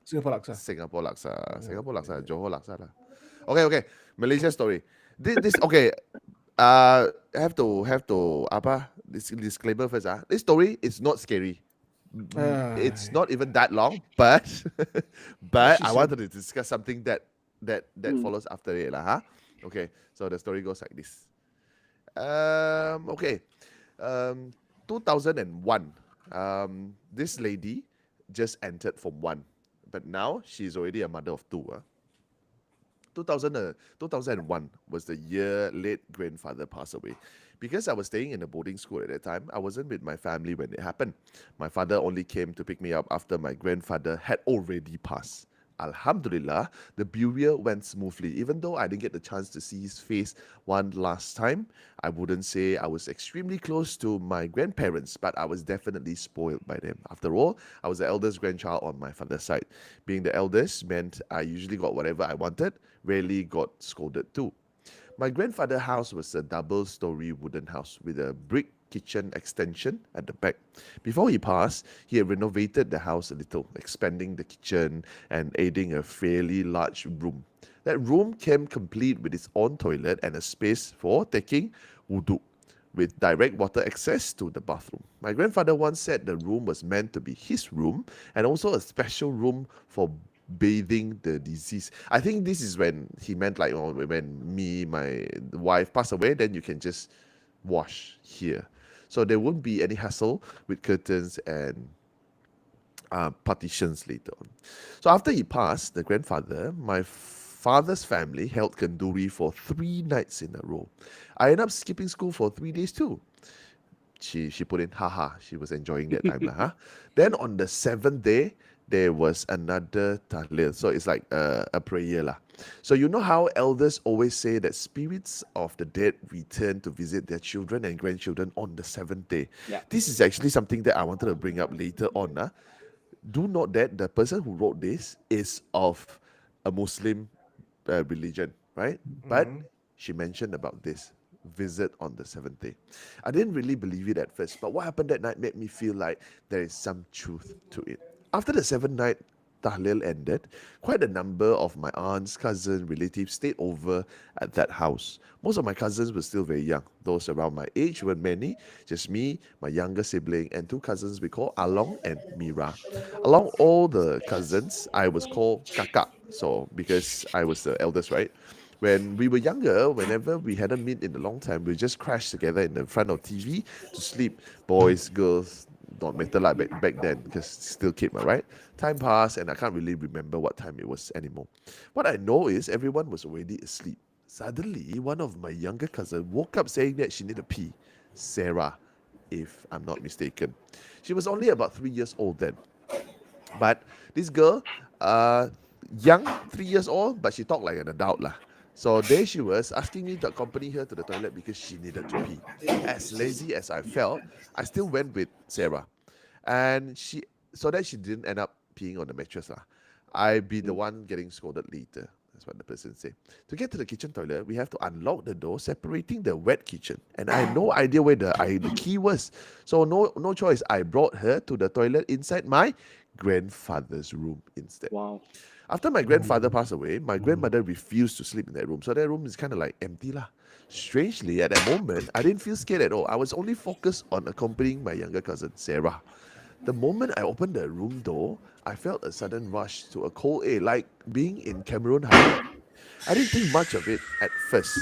Singapore laksa, Singapore laksa. Singapore laksa, Johor laksa lah. Okay. Malaysia story. This okay. I have to this disclaimer first. This story is not scary. It's not even that long, but I wanted to discuss something that follows after it, lah. Okay, so the story goes like this. 2001. This lady just entered Form 1, but now she's already a mother of 2. 2001 was the year late grandfather passed away. Because I was staying in a boarding school at that time, I wasn't with my family when it happened. My father only came to pick me up after my grandfather had already passed. Alhamdulillah, the burial went smoothly. Even though I didn't get the chance to see his face one last time, I wouldn't say I was extremely close to my grandparents, but I was definitely spoiled by them. After all, I was the eldest grandchild on my father's side. Being the eldest meant I usually got whatever I wanted, rarely got scolded too. My grandfather's house was a double-story wooden house with a brick kitchen extension at the back. Before he passed, he had renovated the house a little, expanding the kitchen and adding a fairly large room. That room came complete with its own toilet and a space for taking wudu, with direct water access to the bathroom. My grandfather once said the room was meant to be his room and also a special room for bathing the deceased. I think this is when he meant like when my wife passed away, then you can just wash here. So there won't be any hassle with curtains and partitions later on. So after he passed, the grandfather, my father's family held kanduri for 3 nights in a row. I ended up skipping school for 3 days too. She put in, haha, she was enjoying that time. Then on the 7th day, there was another tahlil. So it's like a prayer lah. So you know how elders always say that spirits of the dead return to visit their children and grandchildren on the 7th day. Yeah. This is actually something that I wanted to bring up later on. Do note that the person who wrote this is of a Muslim religion, right? But she mentioned about this visit on the 7th day. I didn't really believe it at first, but what happened that night made me feel like there is some truth to it. After the 7th night tahlil ended, quite a number of my aunts, cousins, relatives stayed over at that house. Most of my cousins were still very young. Those around my age weren't many, just me, my younger sibling, and 2 cousins we call Along and Mira. Along all the cousins, I was called Kakak, so because I was the eldest, right? When we were younger, whenever we hadn't met in a long time, we just crashed together in the front of TV to sleep. Boys, girls, don't matter like back then, because still kid, right? Time passed and I can't really remember what time it was anymore. What I know is everyone was already asleep. Suddenly, one of my younger cousins woke up saying that she needed a pee. Sarah, if I'm not mistaken. She was only about 3 years old then. But this girl, young, 3 years old, but she talked like an adult lah. So there she was asking me to accompany her to the toilet because she needed to pee. As lazy as I felt, I still went with Sarah. And so that she didn't end up peeing on the mattress. I'd be the one getting scolded later. That's what the person said. To get to the kitchen toilet, we have to unlock the door, separating the wet kitchen. And I had no idea where the key was. So no choice. I brought her to the toilet inside my grandfather's room instead. Wow. After my grandfather passed away, my grandmother refused to sleep in that room. So that room is kind of like empty lah. Strangely, at that moment, I didn't feel scared at all. I was only focused on accompanying my younger cousin, Sarah. The moment I opened the room door, I felt a sudden rush to a cold air, like being in Cameron Highway. I didn't think much of it at first.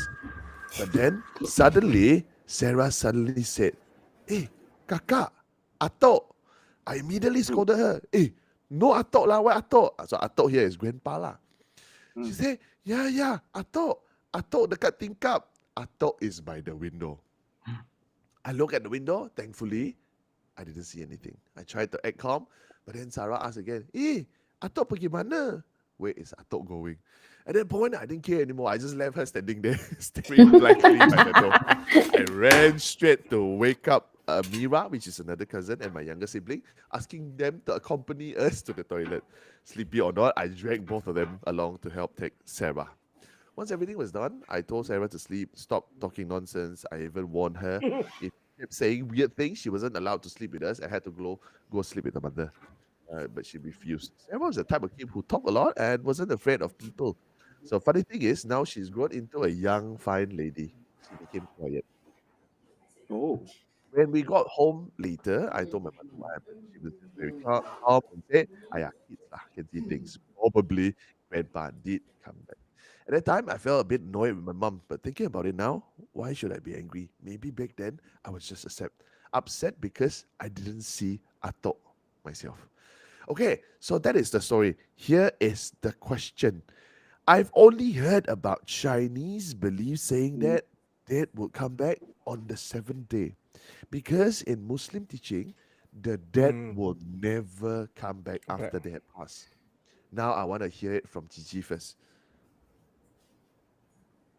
But then, suddenly, Sarah suddenly said, "Hey, kakak, atok." I immediately scolded her. "Hey, no atok lah, what atok?" So atok here is grandpa lah. She said, "Yeah, atok dekat tingkap." Atok is by the window. I look at the window. Thankfully, I didn't see anything. I tried to act calm, but then Sarah asked again, atok pergi mana? Where is atok going? At that point, I didn't care anymore. I just left her standing there, staring blankly by the door. I ran straight to wake up Mira, which is another cousin, and my younger sibling, asking them to accompany us to the toilet. Sleepy or not, I dragged both of them along to help take Sarah. Once everything was done, I told Sarah to sleep, stop talking nonsense. I even warned her if she kept saying weird things, she wasn't allowed to sleep with us. I had to go sleep with her mother. But she refused. Sarah was the type of kid who talked a lot and wasn't afraid of people. So funny thing is, now she's grown into a young, fine lady. She became quiet. Oh. When we got home later, I told my mother what happened. She was just very calm and said, "Aya, kids lah, can see things. Probably grandpa did come back." At that time, I felt a bit annoyed with my mom, but thinking about it now, why should I be angry? Maybe back then, I was just upset because I didn't see Atok myself. Okay, so that is the story. Here is the question. I've only heard about Chinese belief saying that dead would come back on the 7th day. Because in Muslim teaching, the dead will never come back after they have passed. Now I want to hear it from Gigi first.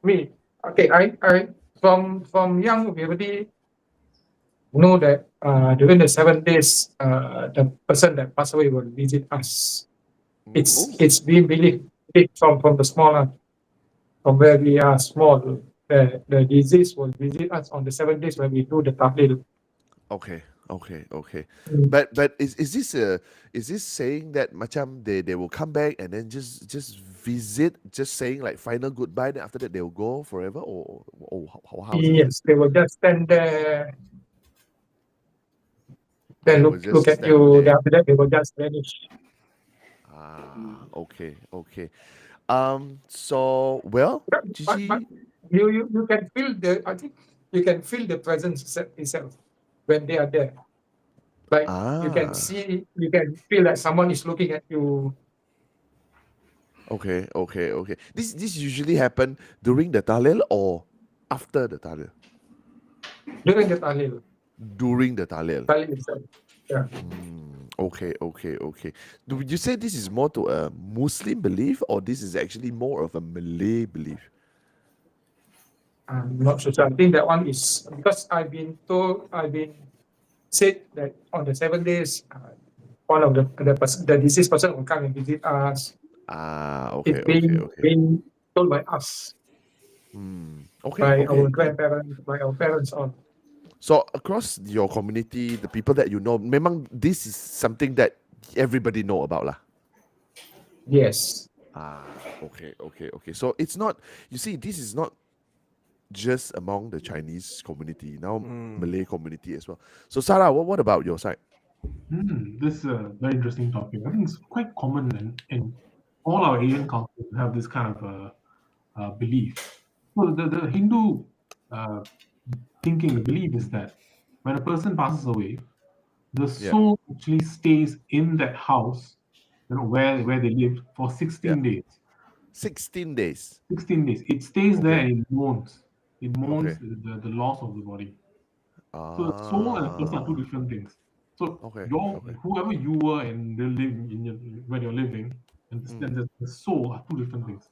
Me, okay, I from young we already know that during the 7 days, the person that passed away will visit us. It's been believed from the small, from where we are small. The disease will visit us on the 7 days when we do the tahlil. Okay. But is this saying that macam they will come back and then just visit, just saying like final goodbye, then after that they will go forever, or how is it? Yes, they will just stand there. Then look at you. Then after that they will just vanish. Okay. So well, Gigi, but you can feel the. I think you can feel the presence itself when they are there. Like you can see, you can feel that someone is looking at you. Okay. This usually happen during the tahlil or after the tahlil? During the tahlil. During the tahlil. Tahlil itself. Yeah. Okay. Would you say this is more to a Muslim belief, or this is actually more of a Malay belief? I'm not so sure. I think that one is because I've been said that on the 7 days, one of the deceased person will come and visit us. Okay. It's being told by us. By our grandparents, by our parents on. So across your community, the people that you know, memang this is something that everybody know about lah. Yes. Okay. So it's not, you see, this is not just among the Chinese community, now Malay community as well. So Sarah, what about your side? This is a very interesting topic. I think it's quite common in all our Asian cultures to have this kind of belief. So the Hindu thinking, the belief is that when a person passes away, the soul actually stays in that house, where they lived for 16 days. 16 days. 16 days. It stays there and it mourns. It mourns the loss of the body. So the soul and the person are two different things. So whoever you were and when you're living, and the soul are two different things.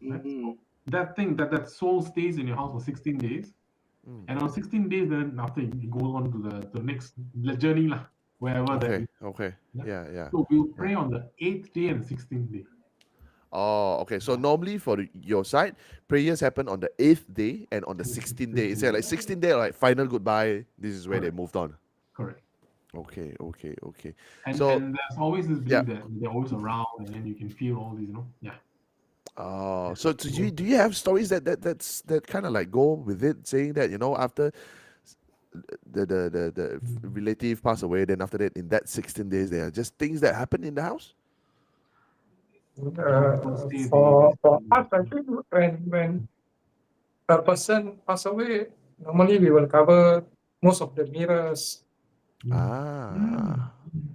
Right? So that thing, that soul stays in your house for 16 days. And on 16 days, then after you go on to the next journey, wherever that is. Okay. Yeah. So we'll pray on the 8th day and 16th day. Oh, okay. So normally for your side, prayers happen on the 8th day and on the 16th day. Is it like 16th day, like final goodbye? This is where they moved on. Correct. Okay. And So there's always this belief that they're always around, and then you can feel all these, so do you have stories that kind of like go with it, saying that after the relative passed away, then after that in that 16 days there are just things that happen in the house? For us, I think when a person pass away, normally we will cover most of the mirrors.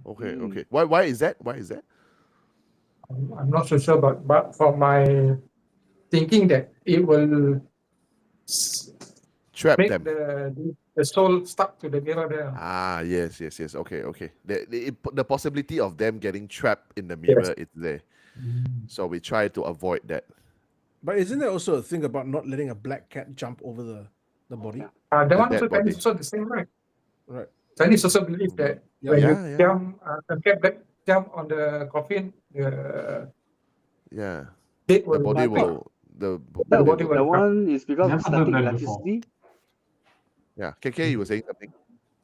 Okay. Why is that? I'm not so sure, but for my thinking that it will Trap make them. the soul stuck to the mirror there. Yes. Okay. The possibility of them getting trapped in the mirror is there. So we try to avoid that. But isn't there also a thing about not letting a black cat jump over the body? That The one dead also body. Chinese also the same, right? Right. Chinese also believe that when Yeah, you yeah. jump, the cat black jump on the coffin, the Yeah. dead The will body break. will. The The body body will. will That drop. one is because of Never heard static that before. electricity. Yeah. KK, you were saying something.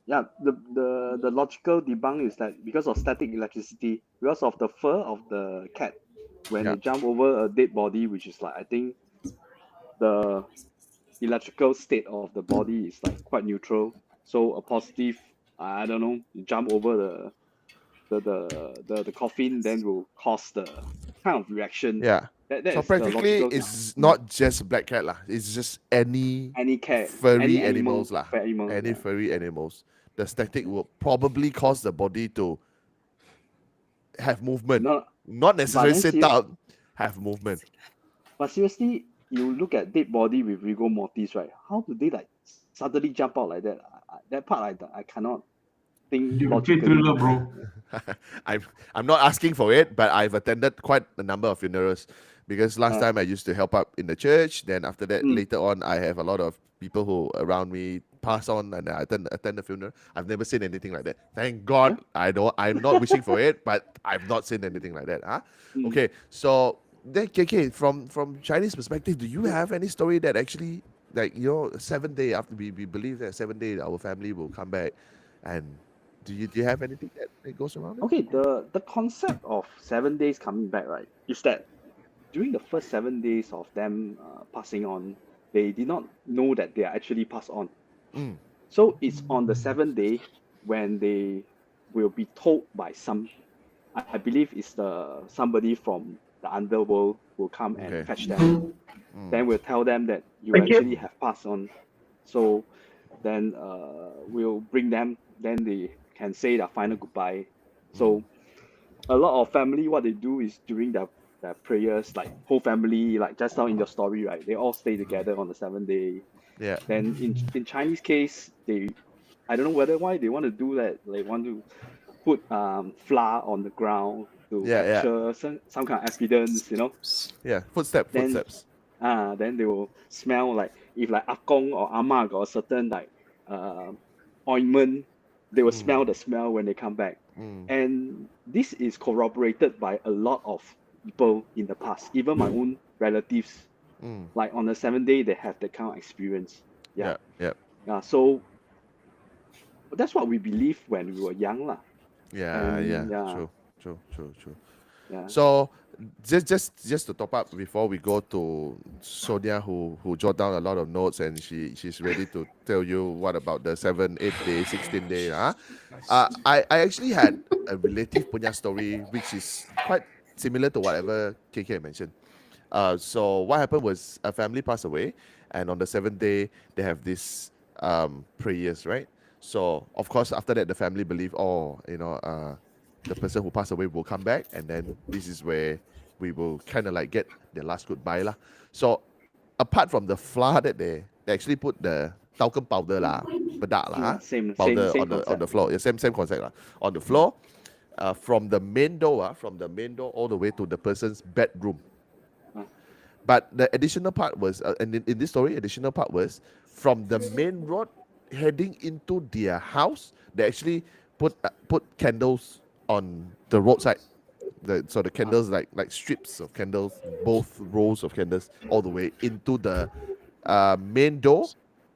Yeah, the logical debunk is that because of static electricity, because of the fur of the cat, when Yeah. they jump over a dead body, which is like I think the electrical state of the body is like quite neutral. So a positive, I don't know, you jump over the coffin, then will cause the kind of reaction. Yeah. That So is the practically, logical. it's not just black cat lah. It's just any Any cat, furry any animal, animals lah. fur animal, Any yeah. furry animals. The static will probably cause the body to have movement. No, Not necessarily then sit up, have movement. But seriously, you look at dead body with rigor mortis, right? How do they like suddenly jump out like that? That part I cannot think You logically. thriller, bro. I'm not asking for it, but I've attended quite a number of funerals because last time I used to help out in the church. Then after that, later on, I have a lot of people who around me pass on and I attend the funeral. I've never seen anything like that. Thank God. I'm not wishing for it, but I've not seen anything like that. Okay, so then KK, from Chinese perspective, do you have any story that actually, like, 7 day after we believe that 7 days our family will come back, and do you have anything that goes around it? Okay, the concept of 7 days coming back, right, is that during the first 7 days of them passing on, they did not know that they are actually passed on. So it's on the 7th day when they will be told by I believe it's somebody from the underworld will come and fetch them. Then we'll tell them that you actually have passed on. So then we'll bring them. Then they can say their final goodbye. So a lot of family, what they do is during their prayers, like whole family, like just now in your story, right? They all stay together on the 7th day. Yeah. Then in Chinese case, I don't know why they want to do that. They want to put flour on the ground to capture some kind of evidence, Yeah, footsteps. Then they will smell like if like Akong or Ama got a certain like ointment, they will smell the smell when they come back. And this is corroborated by a lot of people in the past, even my own relatives. Like on the 7th day, they have that kind of experience. Yeah. So that's what we believed when we were young, lah. True. Yeah. So just to top up before we go to Sonia, who jot down a lot of notes, and she's ready to tell you what about the 7, 8 day, 16 day. I actually had a relative punya story which is quite similar to whatever KK mentioned. So what happened was a family passed away, and on the 7th day they have this prayers, right? So of course after that the family believe, the person who passed away will come back, and then this is where we will kind of like get their last goodbye lah. So apart from the flour that they actually put the talcum powder lah, bedak lah, powder on the floor. Yeah, same concept lah. On the floor, from the main door all the way to the person's bedroom. But the additional part was, and in this story, additional part was from the main road heading into their house. They actually put candles on the roadside. So the candles like strips of candles, both rows of candles, all the way into the main door,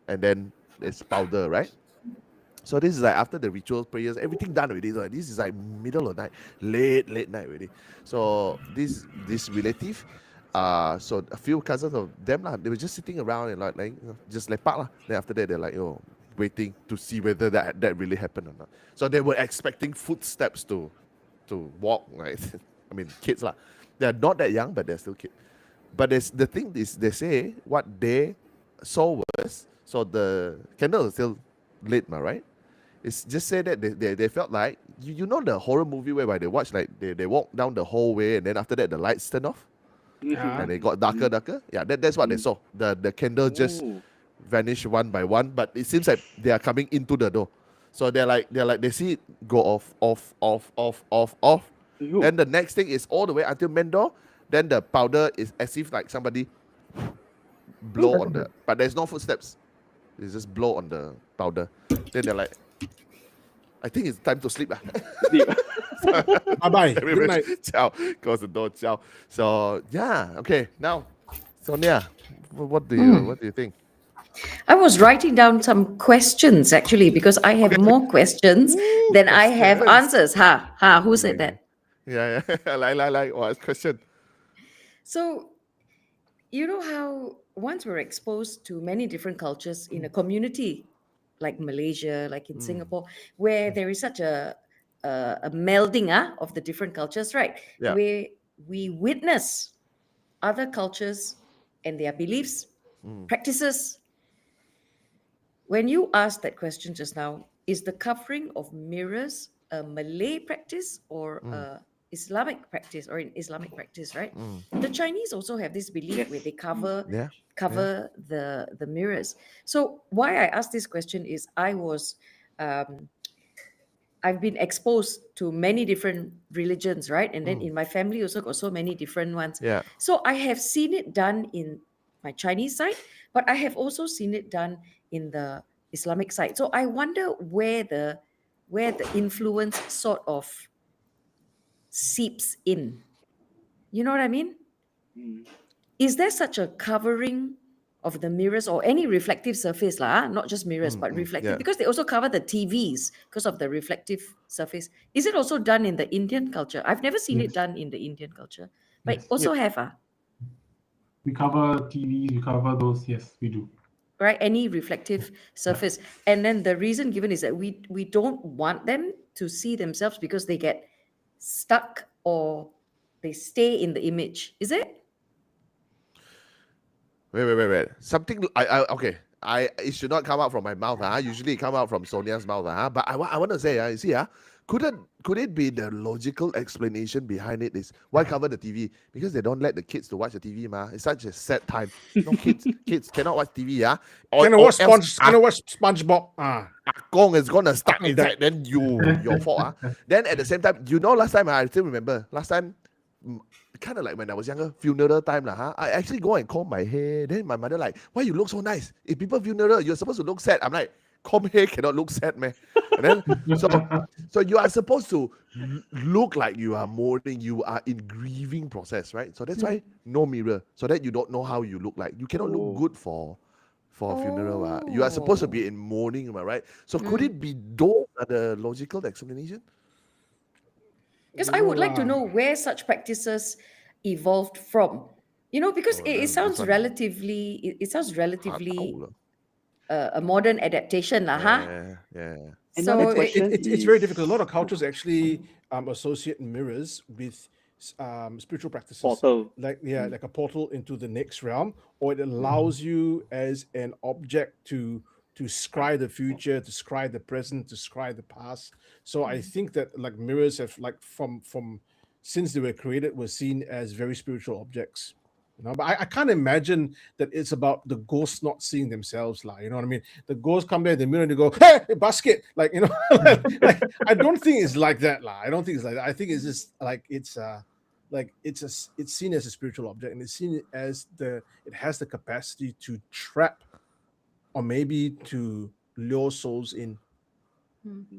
and then there's powder, right? So this is like after the ritual prayers, everything done already. So this is like middle of the night, late night already. So this relative, so a few cousins of them they were just sitting around and just lepak lah. Then after that they're like, waiting to see whether that really happened or not. So they were expecting footsteps to walk, right? I mean, kids lah. They're not that young, but they're still kids. But the thing is, they say what they saw was So the candle is still lit, right? It's just say that they felt like you know the horror movie whereby they watch like they walk down the hallway and then after that the lights turn off and they got darker. Yeah, that's what they saw. The candle just vanish one by one, but it seems like they are coming into the door. So they're like they see it go off. Then the next thing is all the way until main door. Then the powder is as if like somebody blow on the, but there's no footsteps. They just blow on the powder. Then they're like, I think it's time to sleep. Bye-bye. Good night. Ciao. Close the door. Ciao. So yeah, okay. Now, Sonia, what do you think? I was writing down some questions actually because I have more questions than I have answers. Who said that? Yeah. like what question? So, you know how once we're exposed to many different cultures in a community like Malaysia, like in Singapore, where there is such a melding of the different cultures, right? Yeah. Where we witness other cultures and their beliefs, practices. When you asked that question just now, is the covering of mirrors a Malay practice or a Islamic practice or an Islamic practice, right? The Chinese also have this belief where they cover the mirrors. So why I asked this question is I've been exposed to many different religions, right? And then in my family also got so many different ones. Yeah. So I have seen it done in my Chinese side, but I have also seen it done in the Islamic side. So I wonder where the influence sort of seeps in. You know what I mean? Is there such a covering of the mirrors or any reflective surface, not just mirrors, but reflective? Because they also cover the TVs because of the reflective surface. Is it also done in the Indian culture? I've never seen it done in the Indian culture, but also have. We cover TVs, we cover those. Yes, we do. Right, any reflective surface. And then the reason given is that we don't want them to see themselves because they get stuck or they stay in the image. Is it? Wait. Something okay. It should not come out from my mouth. Usually it come out from Sonia's mouth. But I want to say, you see, could it be the logical explanation behind it is why cover the TV? Because they don't let the kids to watch the TV, It's such a sad time. No kids cannot watch TV, Cannot watch SpongeBob. Akong is gonna stuck inside, then your fault. Then at the same time, last time I still remember, kind of like when I was younger, funeral time I actually go and comb my hair. Then my mother like, why you look so nice? If people funeral, you're supposed to look sad. I'm like, comb hair cannot look sad, man. And then so you are supposed to look like you are mourning, you are in grieving process, right? So that's why no mirror, so that you don't know how you look like. You cannot look good for a funeral. You are supposed to be in mourning, right? So could it be those are the logical explanation? Because I would like to know where such practices evolved from. Because it sounds relatively a modern adaptation, Yeah. So it's very difficult. A lot of cultures actually associate mirrors with spiritual practices, like a portal into the next realm, or it allows you as an object to scry the future, to scry the present, to scry the past. So I think that like mirrors have from since they were created were seen as very spiritual objects. But I can't imagine that it's about the ghosts not seeing themselves, you know what I mean? The ghosts come there in the mirror and they go, hey, basket, I don't think it's like that, I don't think it's like that. I think it's just it's seen as a spiritual object, and it's seen as it has the capacity to trap or maybe to lure souls in.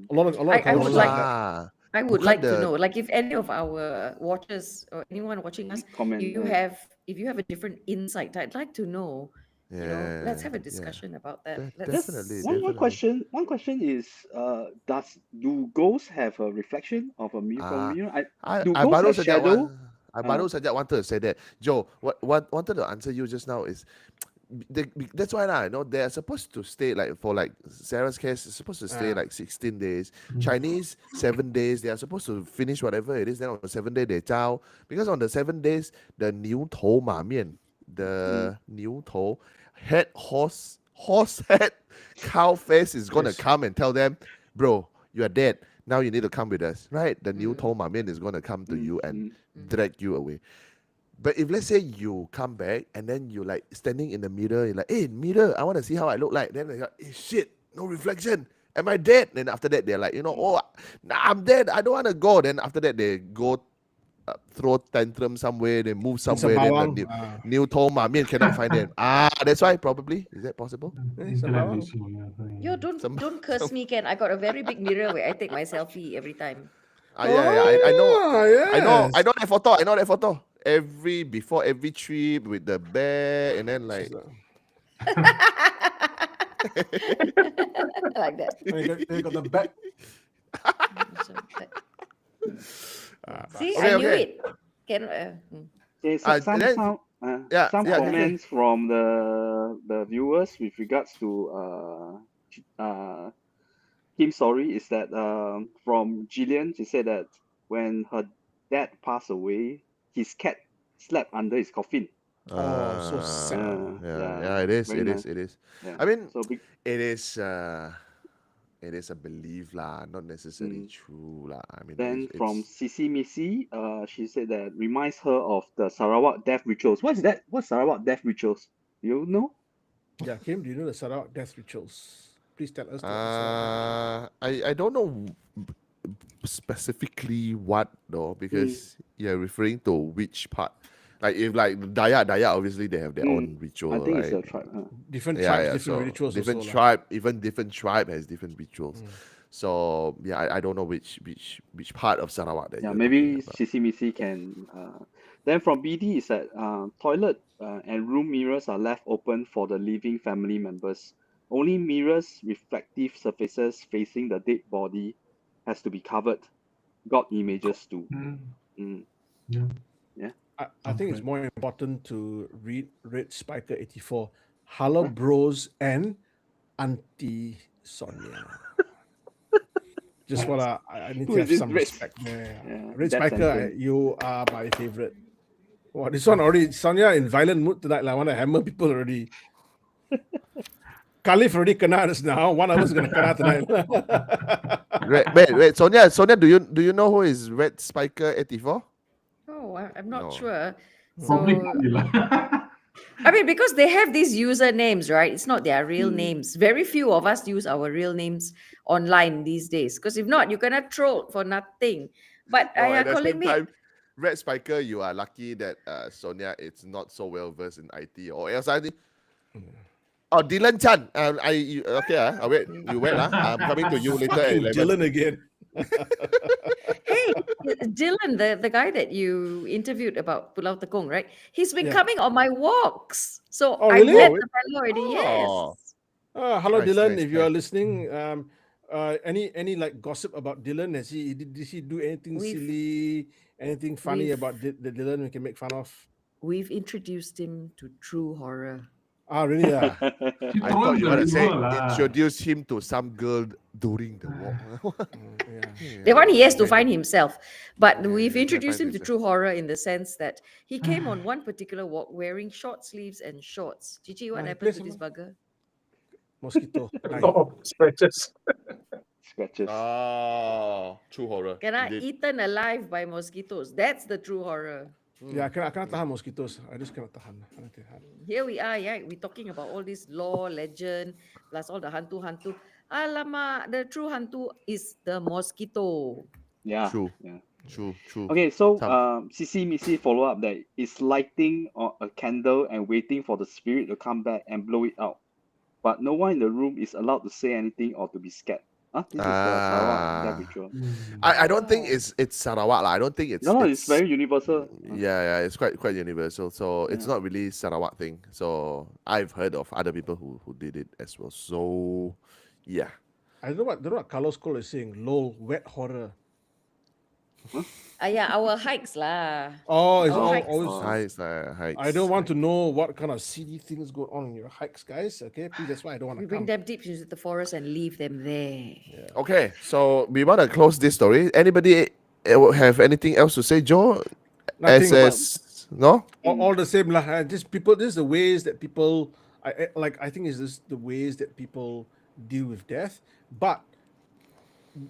A lot of cultures like that. I would like to know, if any of our watchers or anyone watching us, if you have a different insight, I'd like to know. Let's have a discussion about that. Definitely. One question is, do ghosts have a reflection of a mirror? Do ghosts have shadow? I wanted to say that. Joe, what wanted to answer you just now is that's why they're supposed to stay for Sarah's case, it's supposed to stay 16 days. Chinese 7 days, they are supposed to finish whatever it is. Then on the 7th day they chow, because on the 7 days the 牛头马面, the 牛头 head horse horse head, cow face is gonna come and tell them, bro, you are dead. Now you need to come with us, right? The new Tol Mamin is gonna come to you and drag you away. But if let's say you come back and then you like standing in the mirror, you're like, hey, mirror, I want to see how I look like. Then they're like, hey, shit, no reflection. Am I dead? Then after that, they're like, oh, nah, I'm dead. I don't want to go. Then after that, they go throw tantrum somewhere. They move somewhere. Then the new Tol Mamin cannot find them. That's why probably. Is that possible? Yo, don't curse me, Ken. I got a very big mirror where I take my selfie every time. I know that photo. I know that photo. Before every trip with the bear and then like like that. They got the back. See, I knew it. Some comments from the viewers with regards to Kim Sorry is that from Jillian, she said that when her dad passed away, his cat slept under his coffin. So sad. Yeah, it is. Nice. It is. Yeah. I mean, it is a belief lah, not necessarily true lah. I mean, then from Sissy Missy, she said that reminds her of the Sarawak death rituals. What's that? What's Sarawak death rituals? You know? Yeah, Kim, do you know the Sarawak death rituals? Please tell us. I don't know specifically what though, because you're referring to which part. Like if like Dayak, obviously they have their own ritual. I think right? it's a tribe. Different tribes, different rituals. Different also, tribe, even different tribe has different rituals. So yeah, I don't know which part of Sarawak that. Yeah, maybe Sissy Missy can. Then from BD is that toilet and room mirrors are left open for the living family members. Only mirrors, reflective surfaces facing the dead body, has to be covered. God images too. Yeah. I think it's more important to read Red Spiker 84. Hello, bros and Auntie Sonia. Just wanna, I need to have some respect there. Yeah, Red that's Spiker, sentence. you are my favorite. Wow, this one already, Sonia in violent mood tonight. Like, I want to hammer people already. Khalif already kena us now. One of us is gonna kena tonight. Wait, Sonia, do you know who is Red Spiker 84? Oh, I'm not sure. Probably So, I mean, because they have these usernames, right? It's not their real names. Very few of us use our real names online these days. Because if not, you cannot troll for nothing. But At the calling same me. time, Red Spiker, you are lucky that Sonia is not so well versed in IT or else I think. Oh, Dylan Chan. Wait, you wait lah. I'm coming to you later at 11. Dylan again. Hey, Dylan, the guy that you interviewed about Pulau Tekong, right? He's been coming on my walks. So I really? met the fellow already, yes. Hello, Nice, Dylan. nice, If you are listening, any like gossip about Dylan? Did he do anything silly, anything funny about the Dylan we can make fun of? We've introduced him to true horror. Really? Yeah. I thought you were to say introduce him to some girl during the walk. The one he has to find himself. But we've introduced him to true horror in the sense that he came on one particular walk wearing short sleeves and shorts. Gigi, what happened to this bugger? Mosquito. A lot of scratches. Scratches. True horror. Can I eaten alive by mosquitoes? That's the true horror. Yeah, I cannot tahan mosquitoes. I just cannot tahan. Here we are, we're talking about all this lore, legend, plus all the hantu. Alamak, the true hantu is the mosquito. Yeah. True. Yeah. True. Okay, so Sissy Missy follow up that is lighting a candle and waiting for the spirit to come back and blow it out. But no one in the room is allowed to say anything or to be scared. This is the Sarawak death ritual. I don't think it's Sarawak lah. I don't think it's. No, it's very universal. Yeah, it's quite universal. So it's not really Sarawak thing. So I've heard of other people who did it as well. So yeah. I don't know what Carlos Cole is saying. Lol, wet horror. Our hikes lah. Oh, it's always hikes. I don't want to know what kind of seedy things go on in your hikes, guys. Okay, please. That's why I don't want to. We bring them deep into the forest and leave them there. Yeah. Okay, so we want to close this story. Anybody have anything else to say, Joe? Nothing. No. All the same lah. Just people. This is the ways that people I think it's just the ways that people deal with death. But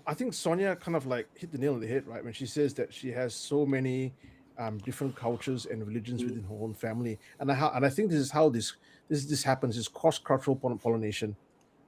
I think Sonia kind of like hit the nail on the head, right? When she says that she has so many different cultures and religions within her own family, and I think this is how this happens: is cross cultural pollination,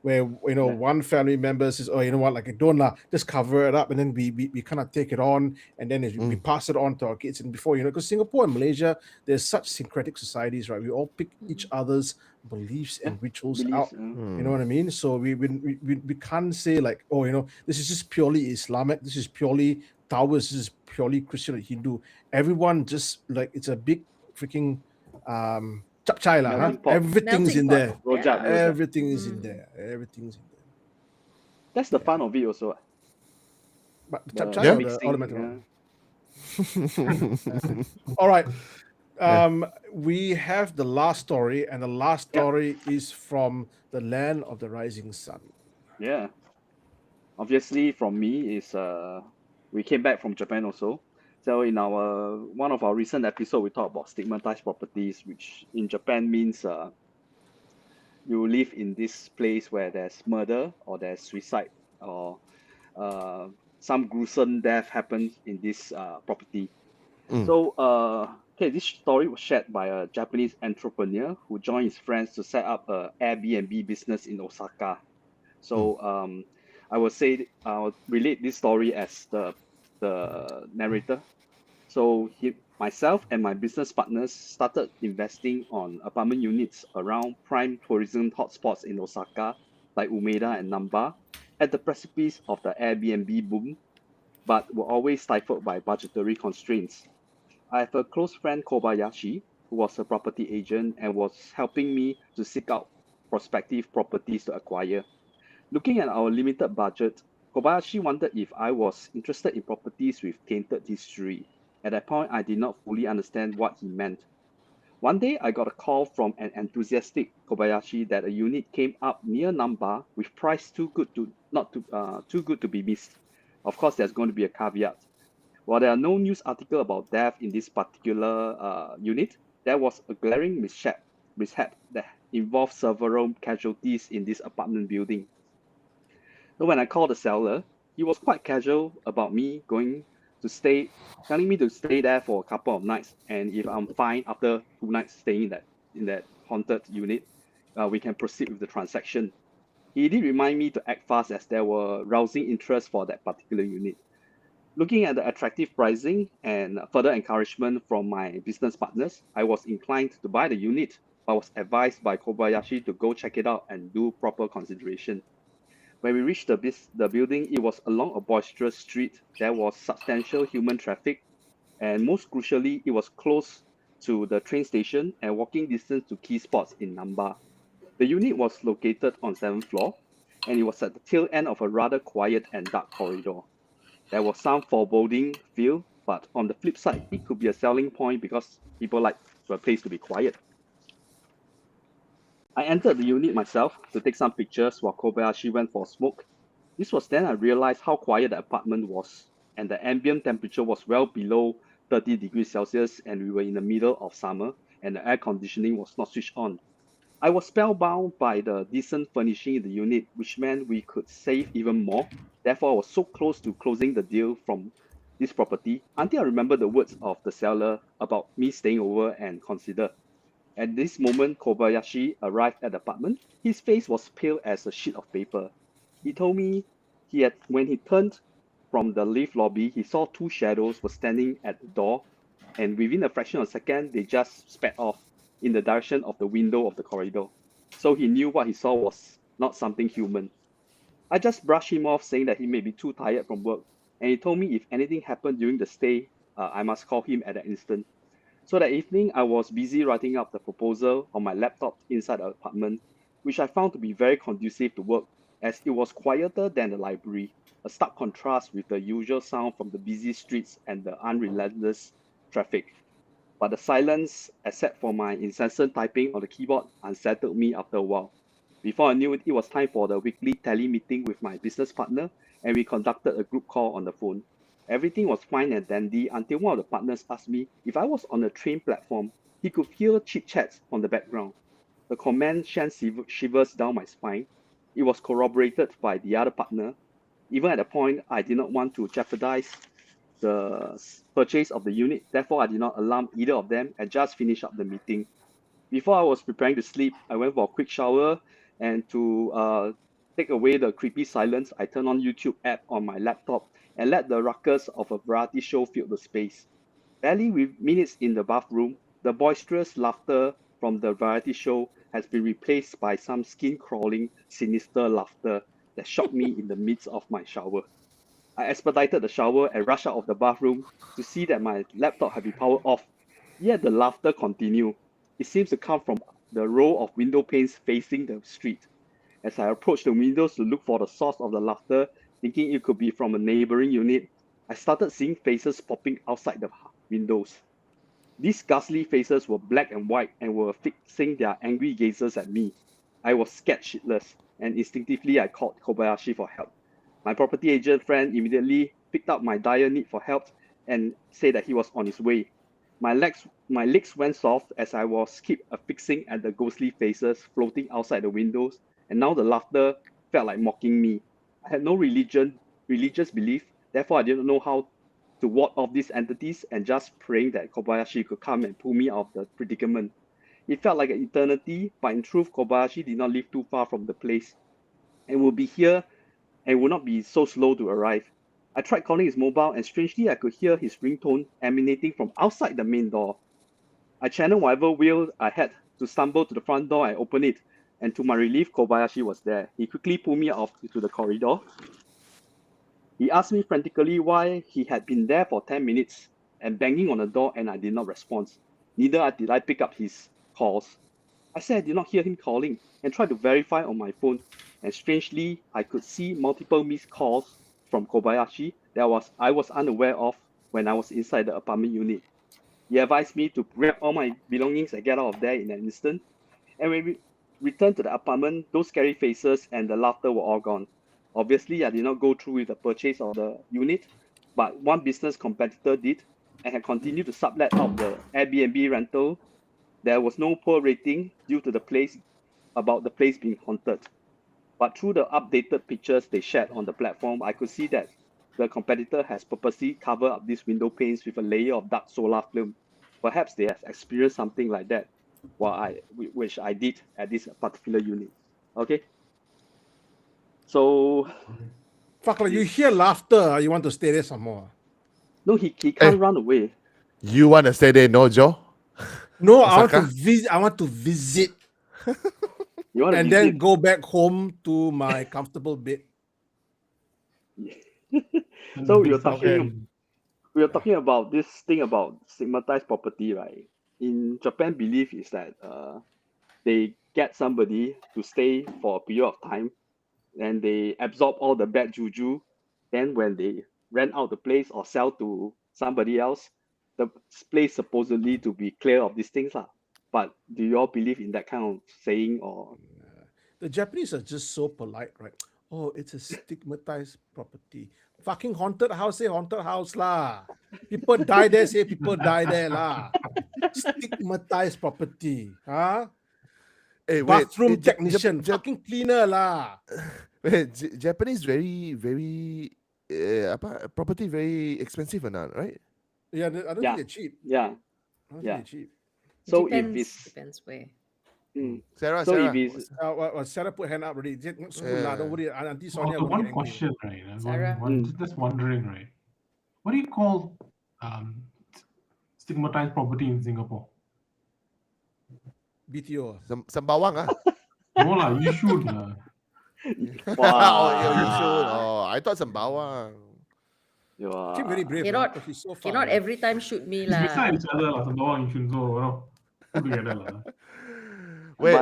where one family member says, "Oh, you know what? Like, don't just cover it up," and then we kind of take it on, and then we pass it on to our kids. And before because Singapore and Malaysia, there's such syncretic societies, right? We all pick each other's beliefs and rituals out. You know what I mean? So we can't say like, oh, this is just purely Islamic, this is purely Taoist, this is purely Christian or Hindu. Everyone just like it's a big freaking chapchai lah, huh? Everything's in there. Rojak. Everything is in there. Everything's in there. That's the fun of it also. But the chapchai or the automatic one? All right. We have the last story, and the last story is from the land of the rising sun. Yeah. Obviously, from me is we came back from Japan also. So in one of our recent episodes, we talked about stigmatized properties, which in Japan means you live in this place where there's murder or there's suicide or some gruesome death happens in this property. So this story was shared by a Japanese entrepreneur who joined his friends to set up a Airbnb business in Osaka. So I will relate this story as the narrator. So myself and my business partners started investing on apartment units around prime tourism hotspots in Osaka, like Umeda and Namba, at the precipice of the Airbnb boom, but were always stifled by budgetary constraints. I have a close friend, Kobayashi, who was a property agent and was helping me to seek out prospective properties to acquire. Looking at our limited budget, Kobayashi wondered if I was interested in properties with tainted history. At that point, I did not fully understand what he meant. One day, I got a call from an enthusiastic Kobayashi that a unit came up near Namba with price too good to be missed. Of course, there's going to be a caveat. While there are no news article about death in this particular unit, there was a glaring mishap that involved several casualties in this apartment building. So when I called the seller, he was quite casual about me telling me to stay there for a couple of nights, and if I'm fine after 2 nights staying in that haunted unit, we can proceed with the transaction. He did remind me to act fast as there were rousing interest for that particular unit. Looking at the attractive pricing and further encouragement from my business partners, I was inclined to buy the unit, but was advised by Kobayashi to go check it out and do proper consideration. When we reached the building, it was along a boisterous street. There was substantial human traffic, and most crucially, it was close to the train station and walking distance to key spots in Namba. The unit was located on 7th floor, and it was at the tail end of a rather quiet and dark corridor. There was some foreboding feel, but on the flip side, it could be a selling point because people like a place to be quiet. I entered the unit myself to take some pictures while Kobayashi went for a smoke. This was then I realized how quiet the apartment was, and the ambient temperature was well below 30 degrees Celsius, and we were in the middle of summer, and the air conditioning was not switched on. I was spellbound by the decent furnishing in the unit, which meant we could save even more. Therefore, I was so close to closing the deal from this property until I remembered the words of the seller about me staying over and consider. At this moment, Kobayashi arrived at the apartment. His face was pale as a sheet of paper. He told me when he turned from the lift lobby, he saw 2 shadows were standing at the door, and within a fraction of a second, they just sped off in the direction of the window of the corridor. So he knew what he saw was not something human. I just brushed him off, saying that he may be too tired from work, and he told me if anything happened during the stay, I must call him at that instant. So that evening, I was busy writing up the proposal on my laptop inside the apartment, which I found to be very conducive to work, as it was quieter than the library, a stark contrast with the usual sound from the busy streets and the unrelentless traffic. But the silence, except for my incessant typing on the keyboard, unsettled me after a while. Before I knew it, it was time for the weekly tele meeting with my business partner, and we conducted a group call on the phone. Everything was fine and dandy until one of the partners asked me if I was on a train platform. He could hear chit-chats on the background. The comment sent shivers down my spine. It was corroborated by the other partner. Even at a point, I did not want to jeopardize the purchase of the unit. Therefore, I did not alarm either of them and just finished up the meeting. Before I was preparing to sleep, I went for a quick shower, and to take away the creepy silence, I turned on YouTube app on my laptop and let the ruckus of a variety show fill the space. Barely with minutes in the bathroom, the boisterous laughter from the variety show has been replaced by some skin-crawling, sinister laughter that shocked me in the midst of my shower. I expedited the shower and rushed out of the bathroom to see that my laptop had been powered off. Yet the laughter continued. It seems to come from the row of window panes facing the street. As I approached the windows to look for the source of the laughter, thinking it could be from a neighboring unit, I started seeing faces popping outside the windows. These ghastly faces were black and white and were fixing their angry gazes at me. I was scared shitless, and instinctively I called Kobayashi for help. My property agent friend immediately picked up my dire need for help and said that he was on his way. My legs went soft as I was keep affixing at the ghostly faces floating outside the windows, and now the laughter felt like mocking me. I had no religious belief, therefore I didn't know how to ward off these entities and just praying that Kobayashi could come and pull me out of the predicament. It felt like an eternity, but in truth, Kobayashi did not live too far from the place and would be here and would not be so slow to arrive. I tried calling his mobile, and strangely I could hear his ringtone emanating from outside the main door. I channeled whatever will I had to stumble to the front door and open it, and to my relief, Kobayashi was there. He quickly pulled me off into the corridor. He asked me frantically why he had been there for 10 minutes and banging on the door, and I did not respond. Neither did I pick up his calls. I said I did not hear him calling and tried to verify on my phone, and strangely, I could see multiple missed calls from Kobayashi that I was unaware of when I was inside the apartment unit. He advised me to grab all my belongings and get out of there in an instant. And when we returned to the apartment, those scary faces and the laughter were all gone. Obviously, I did not go through with the purchase of the unit, but one business competitor did and had continued to sublet out the Airbnb rental. There was no poor rating due to the place being haunted. But through the updated pictures they shared on the platform, I could see that the competitor has purposely covered up these window panes with a layer of dark solar film. Perhaps they have experienced something like that, which I did at this particular unit. Okay. So. Fuck, like you hear laughter, you want to stay there some more. No, he can't run away. You want to stay there, no, Joe? No, I want to visit. I want to visit. And then go back home to my comfortable bed. So we were talking about this thing about stigmatized property, right? In Japan, belief is that they get somebody to stay for a period of time, and they absorb all the bad juju. Then when they rent out the place or sell to somebody else, the place supposedly to be clear of these things, lah. But do you all believe in that kind of saying or? The Japanese are just so polite, right? Oh, it's a stigmatized property. Fucking haunted house, say haunted house lah. People die there, say people die there lah. Stigmatized property, huh? Hey, bathroom technician, fucking cleaner lah. Wait, Japanese very property very expensive or not, right? Yeah, I don't think they're cheap. Yeah, they're cheap. So depends where. Sarah, so Sarah. if it's Sarah put hand up already. Don't worry, Auntie So Sonia. one question, right? Just wondering, right? What do you call stigmatized property in Singapore? BTO. Sembawang ah. No lah, you should lah. Wow. You should. Oh, I thought Sembawang. Keep very brave. Cannot every time shoot me lah. Beside each other lah, Sembawang and Yishun, so put together lah. Wait.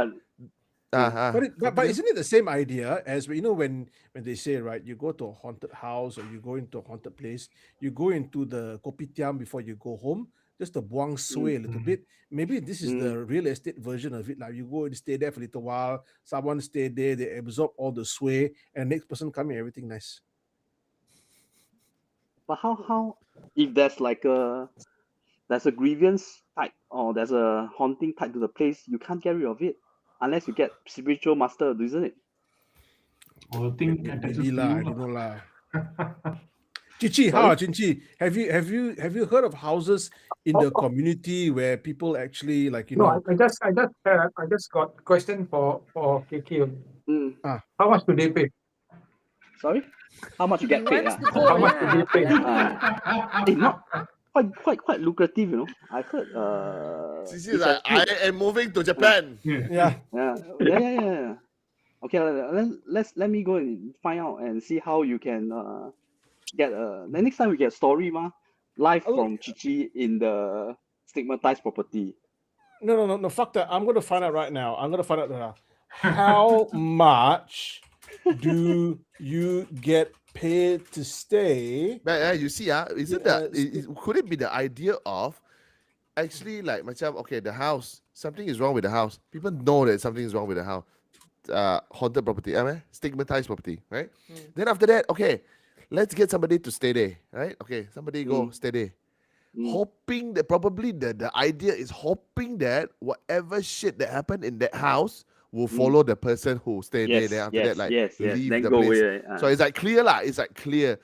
But isn't it the same idea as when they say, right, you go to a haunted house or you go into a haunted place, you go into the kopitiam before you go home, just to buang sway a little bit. Maybe this is the real estate version of it. Like you go and stay there for a little while, someone stay there, they absorb all the sway, and next person come in, everything nice. But how if there's a grievance type or there's a haunting type to the place, you can't get rid of it unless you get spiritual master, isn't it? Well, the thing attaches Maybe to lah, I you. don't know lah. Chichi, how Chichi? Have you heard of houses in the community where people actually like No, I just got question for KK. How much do they pay? Sorry, how much you He get paid? wants to go, How much do they pay? Not quite lucrative, you know. I heard. This it's is like, I am moving to Japan. Yeah. Okay, let me go and find out and see how you can get the next time we get story live from Chichi in the stigmatized property. No, fuck that. I'm going to find out right now. How much do you get paid to stay? But you see, isn't that could it be the idea of actually like macam, okay, the house, something is wrong with the house. People know that something is wrong with the house. Haunted property, stigmatized property, right? Then after that, okay, let's get somebody to stay there, right? Okay, somebody go stay there. Hoping that probably the idea is hoping that whatever shit that happened in that house will follow the person who stayed there. Then after that, like leave then the go place. away. So it's like clear lah. It's like clear.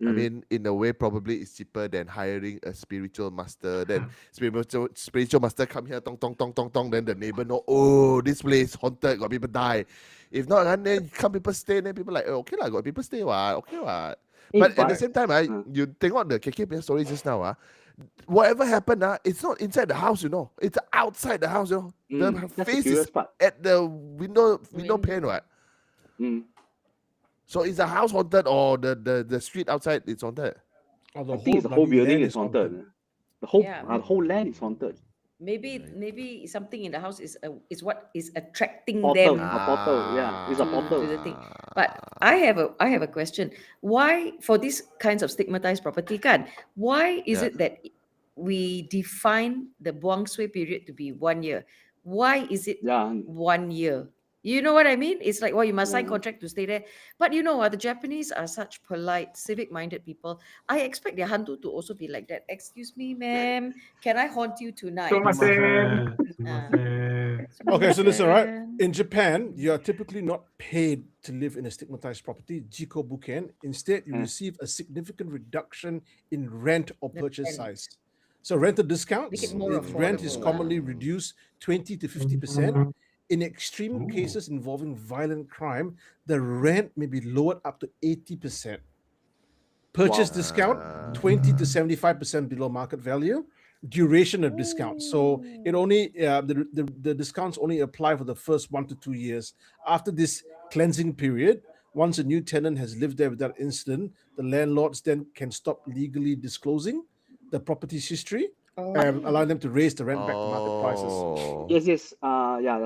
I mean, in a way, probably it's cheaper than hiring a spiritual master. Then spiritual master come here, tong tong tong tong tong. Then the neighbor know, oh, this place haunted, got people die. If not, then come people stay. Then people like, oh, okay lah, got people stay. Okay what? But at the same time, you think on the KK story just now. Whatever happened, it's not inside the house, you know. It's outside the house, you know. The face is at the window pane, right? So is the house haunted or the street outside it's haunted? I think it's the whole building is haunted. The whole land is haunted. Maybe something in the house is what is attracting Portal, them. a portal, yeah, it's a portal. To the thing. But I have a question. Why for these kinds of stigmatized property, why is it that we define the buang sui period to be 1 year? Why is it 1 year? You know what I mean? It's like, well, you must sign contract to stay there. But you know what? The Japanese are such polite, civic-minded people. I expect their hantu to also be like that. Excuse me, ma'am. Can I haunt you tonight? Okay, so listen, right? In Japan, you are typically not paid to live in a stigmatized property, jiko buken. Instead, you receive a significant reduction in rent or purchase size. So rental discounts, rent is commonly reduced 20 to 50%. In extreme cases involving violent crime, the rent may be lowered up to 80%. Purchase discount, 20 to 75% below market value. Duration of discount. So it only the discounts only apply for the first 1 to 2 years. After this cleansing period, once a new tenant has lived there without incident, the landlords then can stop legally disclosing the property's history, allowing them to raise the rent back to market prices. Yes.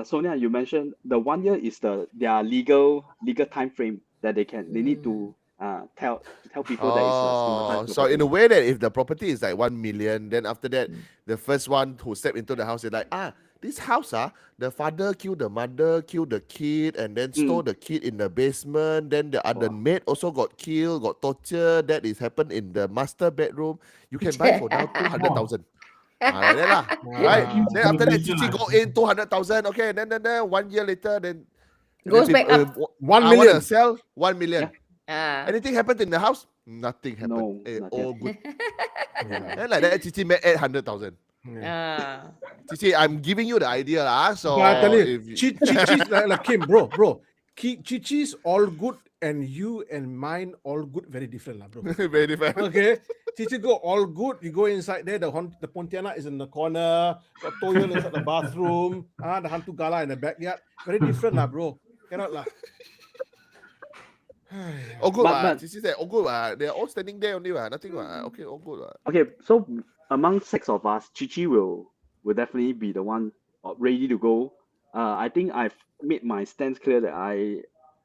Sonia, you mentioned the 1 year is their legal time frame that they need to tell people that it's a stigmatized So property. in a way that if the property is like 1 million, then after that, the first one who stepped into the house is like, this house, the father killed the mother, killed the kid, and then stole the kid in the basement. Then the other maid also got killed, got tortured. That is happened in the master bedroom. You can buy for now 200,000. Like that lah, right? Then after that, Chichi go in 200,000. Okay, then 1 year later, then goes back up. 1 I million. want to sell 1 million. Anything happened in the house? Nothing happened. No, All good. Then like that, Chichi made 800,000. Chichi, I'm giving you the idea lah. So but I tell you, Chichi's like Kim, bro. Chichi's all good and you and mine all good, very different lah, bro. Very different. Okay, Chichi go all good. You go inside there, the Pontianak is in the corner, got Toyol inside the bathroom, the Hantu Gala in the backyard. Very different lah, bro. Cannot lah. All good lah. Chichi said, all good lah. They're all standing there only lah. Nothing lah. Okay, all good lah. Okay, so among 6 of us, Chichi will definitely be the one ready to go. I think I've made my stance clear that I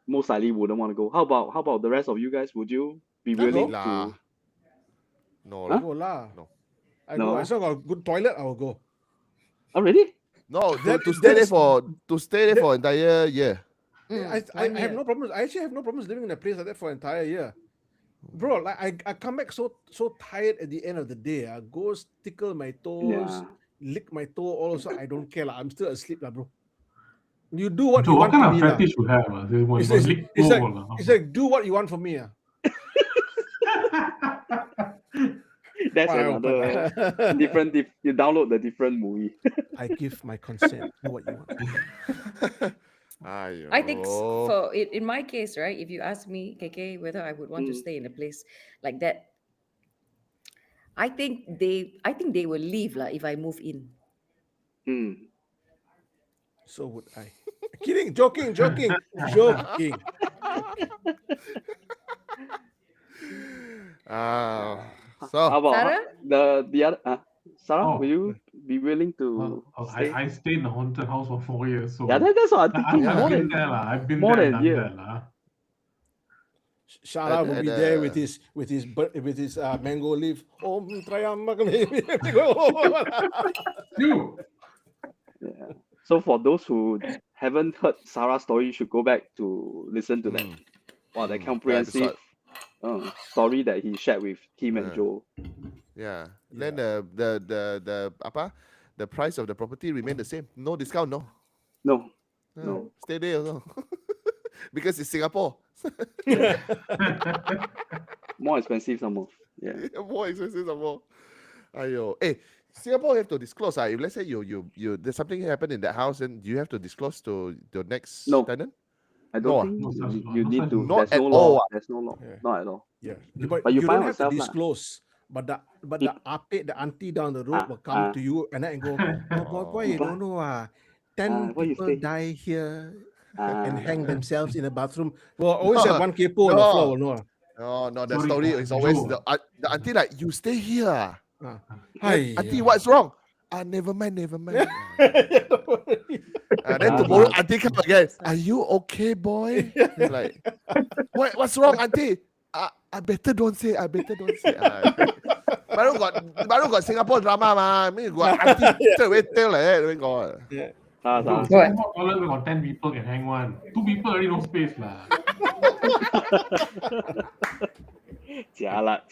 most likely wouldn't want to go. How about the rest of you guys? Would you be willing to? No, Go lah. No. I go. As long as I got a good toilet, I will go. Oh really? No, to stay there for entire year. I have no problems. I actually have no problems living in a place like that for an entire year. Bro, like I come back so tired at the end of the day. I go tickle my toes, lick my toe, also I don't care. I'm still asleep, bro. You do what So you what want to kind me of lah. fetish you have? They want It's, lick it's like bowl lah. it's like do what you want from me. That's Why open another lah? different. You download the different movie. I give my consent. Do what you want. I think for it in my case, right? If you ask me, KK, whether I would want to stay in a place like that, I think they will leave lah if I move in. So would I. Kidding, joking. So How about Sarah? the other? Sarah, Oh. will you be willing to stay? I stayed in a haunted house for 4 years. So Yeah, that's what I'm thinking. I've been there lah. I've been more there, than done year. that lah. Shara will be there with his mango leaf. You. Yeah. So for those who haven't heard Sarah's story, you should go back to listen to that. Wow, that comprehensive story that he shared with Tim and Joe. Yeah. Then the price of the property remained the same. No discount, no. No. Stay there also. Because it's Singapore. More expensive some more. Yeah. More expensive some more. Ayo. Hey, Singapore have to disclose. If let's say you there's something happened in that house, then you have to disclose to your next tenant? I don't think you need to. Not There's at no all. law. There's no law. Yeah. Not at all. Yeah. But you don't find have to yourself lah. disclose. But the auntie down the road will come to you and then go, boy, you don't know 10 why you people stay? die here and hang themselves in a bathroom. Well, always have one kepo on the floor, no? No, the Sorry, story is always Joe. the auntie like, you stay here. Hi. Auntie, what's wrong? Never mind. Then tomorrow auntie come again. Are you okay, boy? Like, what's wrong, auntie? I better don't say. Baru got Singapore drama ma. Me got auntie straight away tell like got. Singapore toilet got 10 people can hang one. 2 people already no space lah. Jialat.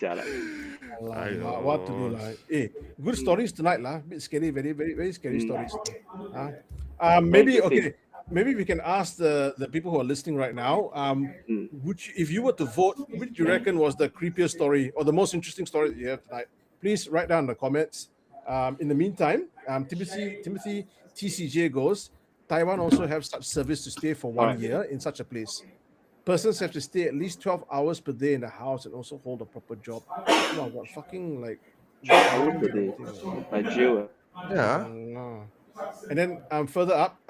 What to do lah? Hey, good stories tonight lah. Bit scary, very, very, very scary stories. Maybe okay. Maybe we can ask the people who are listening right now. If you were to vote, which you reckon was the creepiest story or the most interesting story that you have tonight? Please write down in the comments. In the meantime, Timothy TCJ goes, Taiwan also have such service to stay for 1 year in such a place. Persons have to stay at least 12 hours per day in the house and also hold a proper job. Wow, what fucking like 12 hours per day. Like jail. Yeah. And then further up,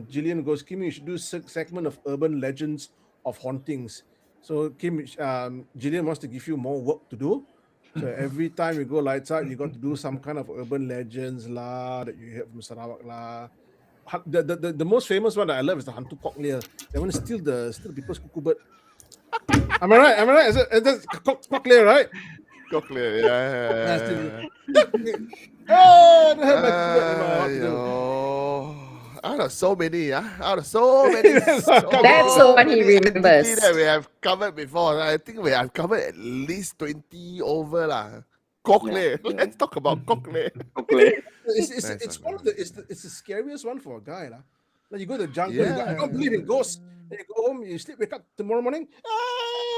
Gillian goes, Kim, you should do a segment of urban legends of hauntings. So Kim, Gillian wants to give you more work to do. So every time you go lights out, you got to do some kind of urban legends lah that you hear from Sarawak lah. The most famous one that I love is the Hantu Cochlear. They want to steal the people's cuckoo bird. Am I right? Is that Cochlear, right? Cochlear, yeah. Out of so many, That's the one he remembers. That we have covered before. I think we have covered at least 20 over lah. Cochlear. Yeah. Let's talk about Cochlear. It's one of it's the scariest one for a guy lah. Like you go to the jungle, you go, I don't believe in ghosts. Then you go home, you sleep, wake up tomorrow morning.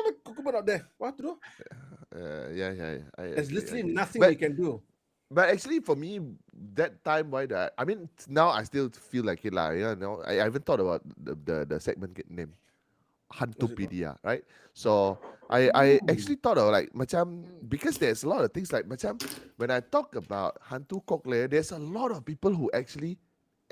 The cuckoo bird out there. What to do? Yeah. There's literally nothing But- you can do. But actually, for me, that time, I mean, now I still feel like it lah. You know, I haven't thought about the segment name, Hantupedia, right? So I actually thought of like macam, because there's a lot of things like macam when I talk about Hantu Cochlear, there's a lot of people who actually,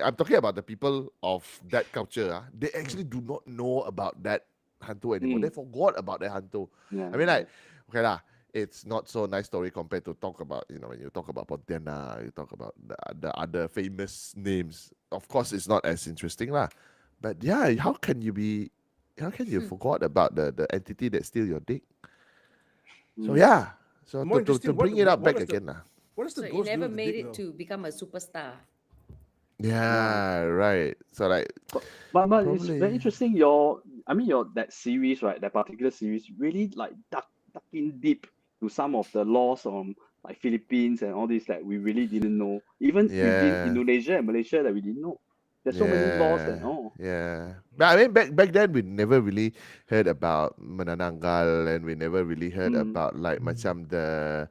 I'm talking about the people of that culture. They actually do not know about that hantu anymore. They forgot about that hantu. Yeah. I mean, like, okay lah. It's not so nice story compared to talk about, when you talk about Pontianak, you talk about the other famous names. Of course, it's not as interesting lah. But yeah, how can you forgot about the entity that steal your dick? So yeah, so More to interesting, bring what- it up what back does the- again lah. What does the So he ghost do never with the made dick, it though? to become a superstar. Yeah, right. So like, But it's Probably. very interesting. Your that series, right? That particular series really like dug in deep to some of the laws on like Philippines and all this that we really didn't know. Even Yeah. within Indonesia and Malaysia that we didn't know. There's so many laws. Yeah. But I mean, back then we never really heard about menananggal, and we never really heard about like macam the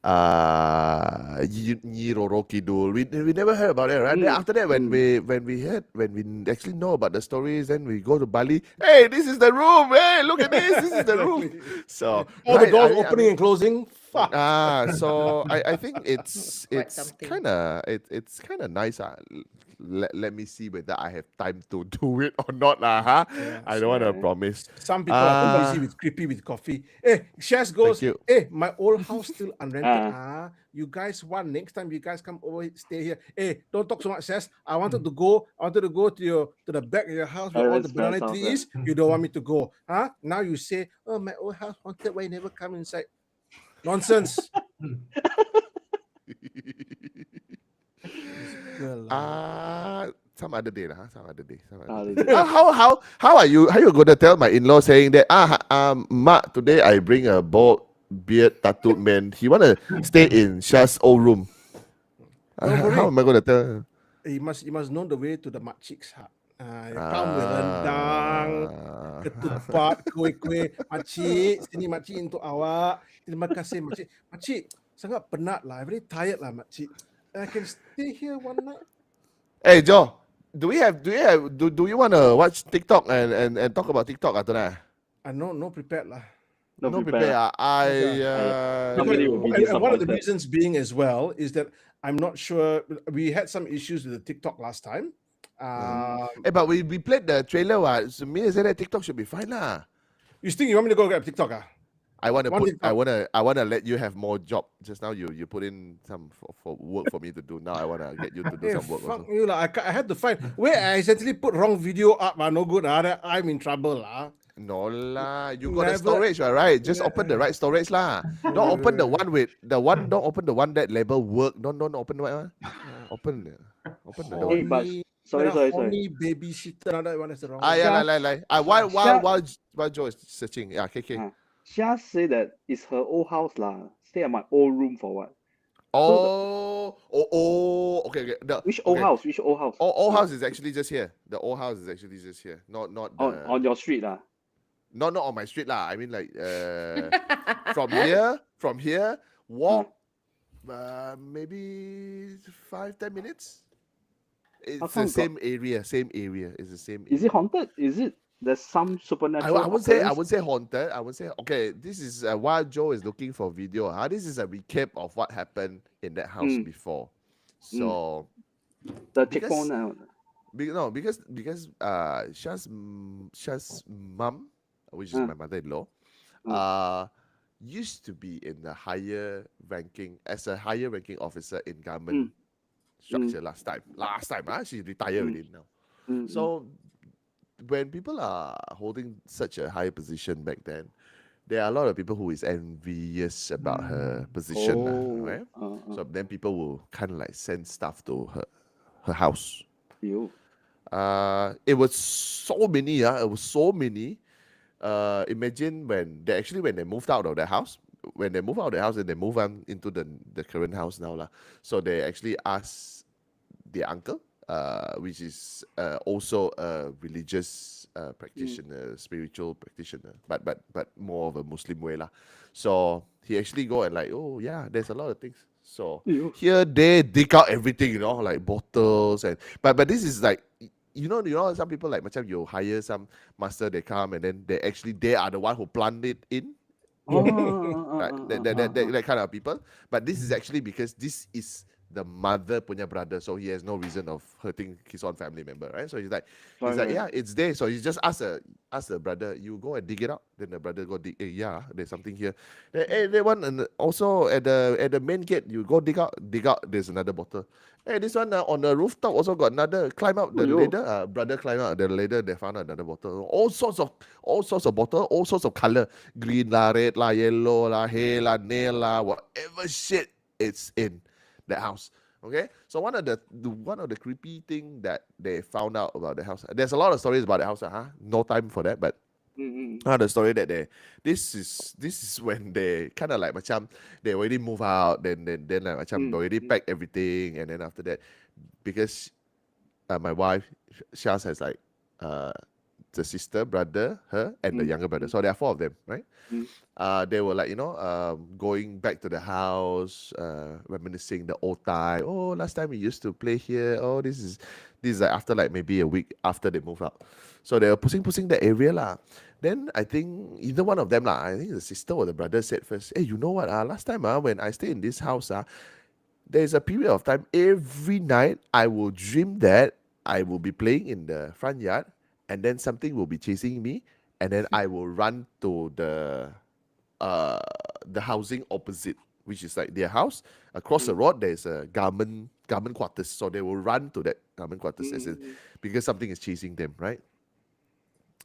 Nyi Roro Kidul. We never heard about it, right? Then after that, when we actually know about the stories, then we go to Bali. Hey, this is the room. Hey, look at this. This is the room. So all the doors opening and closing. Fuck. So I think it's something. kind of it's kind of nice. Let me see whether I have time to do it or not, huh? Yeah, I don't want to promise. Some people are too busy with creepy with coffee. Hey, Shaz goes, you. hey, my old house still unrented. You guys want next time you guys come over, stay here. Hey, don't talk so much, Shaz. I wanted to go to the back of your house where all the banana trees. You don't want me to go. Huh? Now you say, oh, my old house haunted, why you never come inside? Nonsense. Some other day, Some other day. How are you? How you gonna tell my in-law saying that? Mak, today I bring a bald beard tattooed man. He wanna stay in Shah's old room. How am I gonna tell her? You must know the way to the makcik's heart. Come with rendang, ketupat, kuih-kuih. Makcik, sini makcik untuk awak. Terima kasih makcik. Makcik, sangat penat lah. Very tired lah makcik. I can stay here one night. Hey Joe, do you want to watch TikTok and talk about TikTok after that? No prepared lah. No prepared. One of the reasons being as well is that I'm not sure. We had some issues with the TikTok last time. But we played the trailer. So me and said that TikTok should be fine lah. You think you want me to go grab TikTok? I wanna let you have more job. Just now you put in some for work for me to do. Now I wanna get you to do some work. Fuck you lah. I had to find where I essentially put wrong video up. No good. I'm in trouble lah. No lah. You got a storage, right? Just open the right storage lah. Don't open the one with the one. Don't open the one that label work. Don't open the one. Open the. Sorry. Babysitter. That one is the wrong. While Joe is searching. Yeah, KK. Shah say that it's her old house lah. Stay at my old room for what? Okay. Which old house? Old house is actually just here. The old house is actually just here. Not on your street lah. Not on my street lah. I mean like from here, walk maybe 5-10 minutes. It's the same area. It's the same. Is it haunted? Is it? There's some supernatural. I wouldn't say haunted. I would say okay. This is while Joe is looking for video. This is a recap of what happened in that house before. So the checkpoint now. Because Shah's mom, which is my mother-in-law, used to be in the higher ranking officer in government structure last time. She retired already now. So when people are holding such a high position back then, there are a lot of people who is envious about her position, right? So then people will kind of like send stuff to her house. It was so many. Imagine when they moved out of the house. When they move out of the house and they move on into the current house now, so they actually asked their uncle, which is also a religious practitioner, spiritual practitioner, but more of a Muslim way lah. So he actually go and like, oh yeah, there's a lot of things. So here they dig out everything, like bottles but this is like, you know some people like macam you hire some master, they come and then they are the one who plant it in. Right? That kind of people. But this is actually because this is the mother punya brother, so he has no reason of hurting his own family member, right? So he's like, yeah, it's there. So he just ask the brother, you go and dig it out. Then the brother go dig. Hey, yeah, there's something here. They want, and also at the main gate, you go dig out. There's another bottle. Hey, this one on the rooftop also got another. Climb out the ladder. Brother climb out the ladder. They found another bottle. All sorts of bottle, all sorts of color. Green lah, red lah, yellow lah, hair lah, nail lah, whatever shit it's in that house. Okay, so one of the creepy thing that they found out about the house. There's a lot of stories about the house. No time for that, but the story that this is when they kind of like macam they already move out, then like macam already pack everything, and then after that, because my wife, Shaz has like the sister, brother, her, and the younger brother. So there are 4 of them, right? They were like, going back to the house, reminiscing the old time. Oh, last time we used to play here. Oh, this is like after like maybe a week after they moved out. So they were pushing the area lah. Then I think either one of them lah, I think the sister or the brother said first, hey, you know what? Last time when I stayed in this house, there's a period of time every night I will dream that I will be playing in the front yard, and then something will be chasing me, and then I will run to the housing opposite, which is like their house. Across the road, there's a government quarters, so they will run to that government quarters because something is chasing them, right?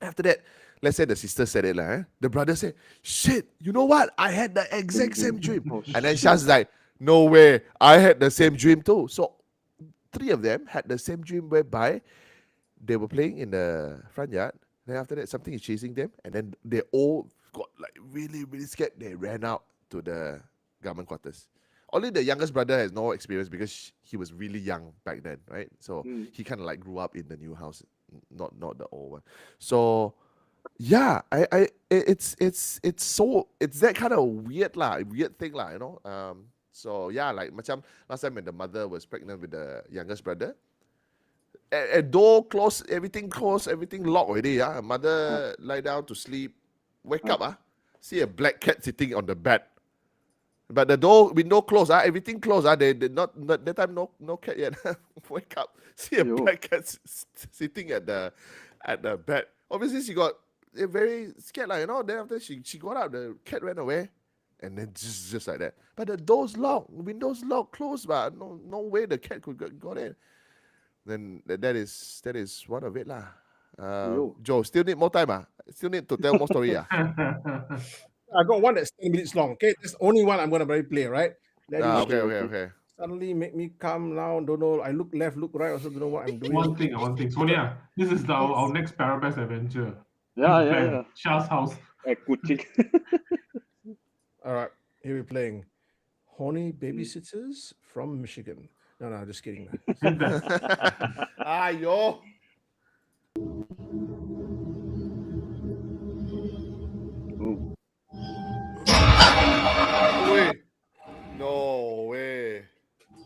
After that, let's say the sister said it, the brother said, shit, you know what? I had the exact same dream. And then Shaz like, no way, I had the same dream too. So 3 of them had the same dream whereby they were playing in the front yard. Then after that, something is chasing them. And then they all got like really, really scared. They ran out to the government quarters. Only the youngest brother has no experience because he was really young back then, right? So he kind of like grew up in the new house, not the old one. So yeah, it's that kind of weird thing lah, So yeah, like macam last time when the mother was pregnant with the youngest brother, a door closed, everything locked already. Mother lie down to sleep, wake up, see a black cat sitting on the bed. But the window closed, everything closed. They did not that time no cat yet. Wake up, see a black cat sitting at the bed. Obviously she got very scared, Then after she got up, the cat ran away, and then just like that. But the doors locked, windows locked, closed, but no way the cat could got in. Then that is one of it lah. Joe, still need more time, Still need to tell more story I got one that's 10 minutes long. Okay, that's the only one I'm gonna play, right? Okay. Suddenly make me calm now. Don't know. I look left, look right. Also don't know what I'm doing. One thing. Sonia, this is our next Parabest adventure. Yeah. Shah's house. All right, here we're playing Horny Babysitters from Michigan. No, just kidding. Yo. Wait. No way.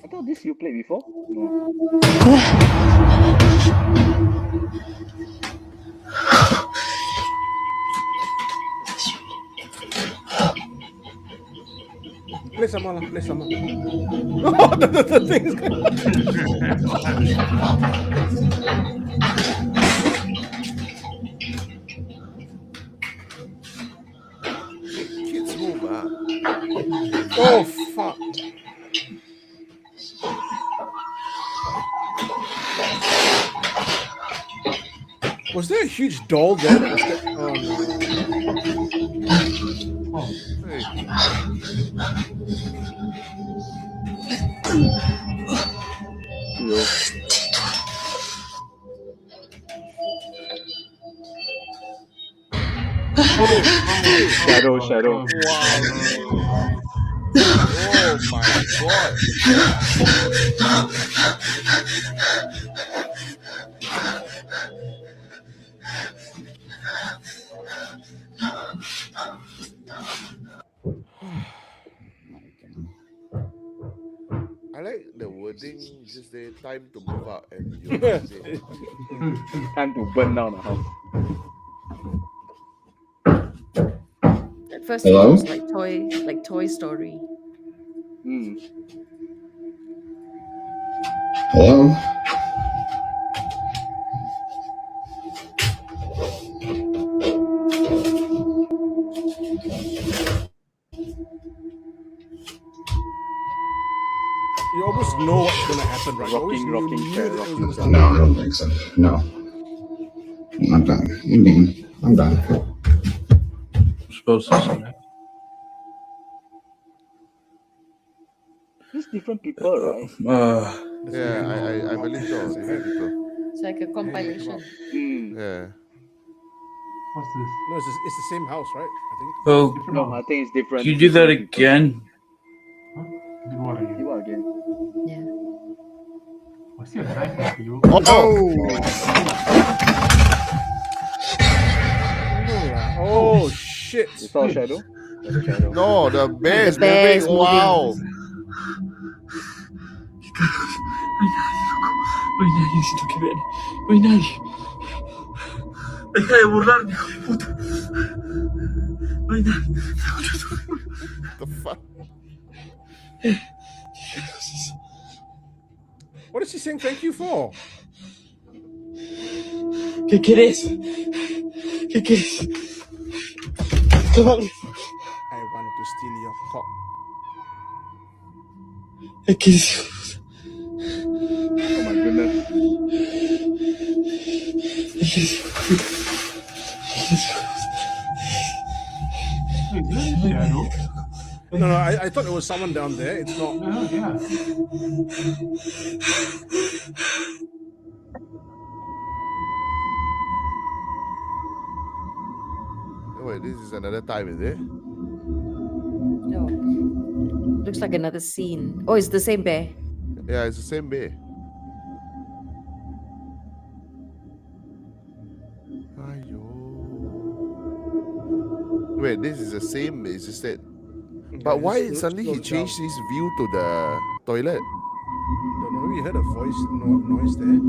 I thought this you played before. No. Play some more. Oh, the thing is Kids room, Oh, fuck. Was there a huge doll there? Oh, no. Hey. Shadow. Wow. Oh my god. I like the wording, just say time to move out and you say time to burn down the house. At first it was like Toy Story. Hello? You almost know what's going to happen, right? Rocking chair. No, I don't think so. No. I'm done. You mean? I'm done. I'm supposed to say that. These different people, right? yeah, I believe so. Different people. It's like a compilation. Yeah. What's this? No, it's the same house, right? I think. Oh, No, I think it's different. can you do that again? Huh? Do what again? Do what again? Yeah. What's your knife next to you? Oh shit! You saw a shadow? No, the bear is bear is moving. Wow. No hay nadie, necesito que vean. No hay nadie. Deja de burlarme, hijo de puta. No hay nadie. The fuck? What is she saying thank you for? ¿Qué quieres? ¿Qué quieres? Cabrón. I want to steal your cock. ¿Qué quieres? Oh my goodness. No, I thought it was someone down there. It's not. Yeah. Wait, this is another time, is it? No. Looks like another scene. Oh, it's the same bear. Yeah, it's the same bear. Wait, this is the same. It's just that. But why suddenly he changed his view to the toilet? Don't know. We heard a voice noise there.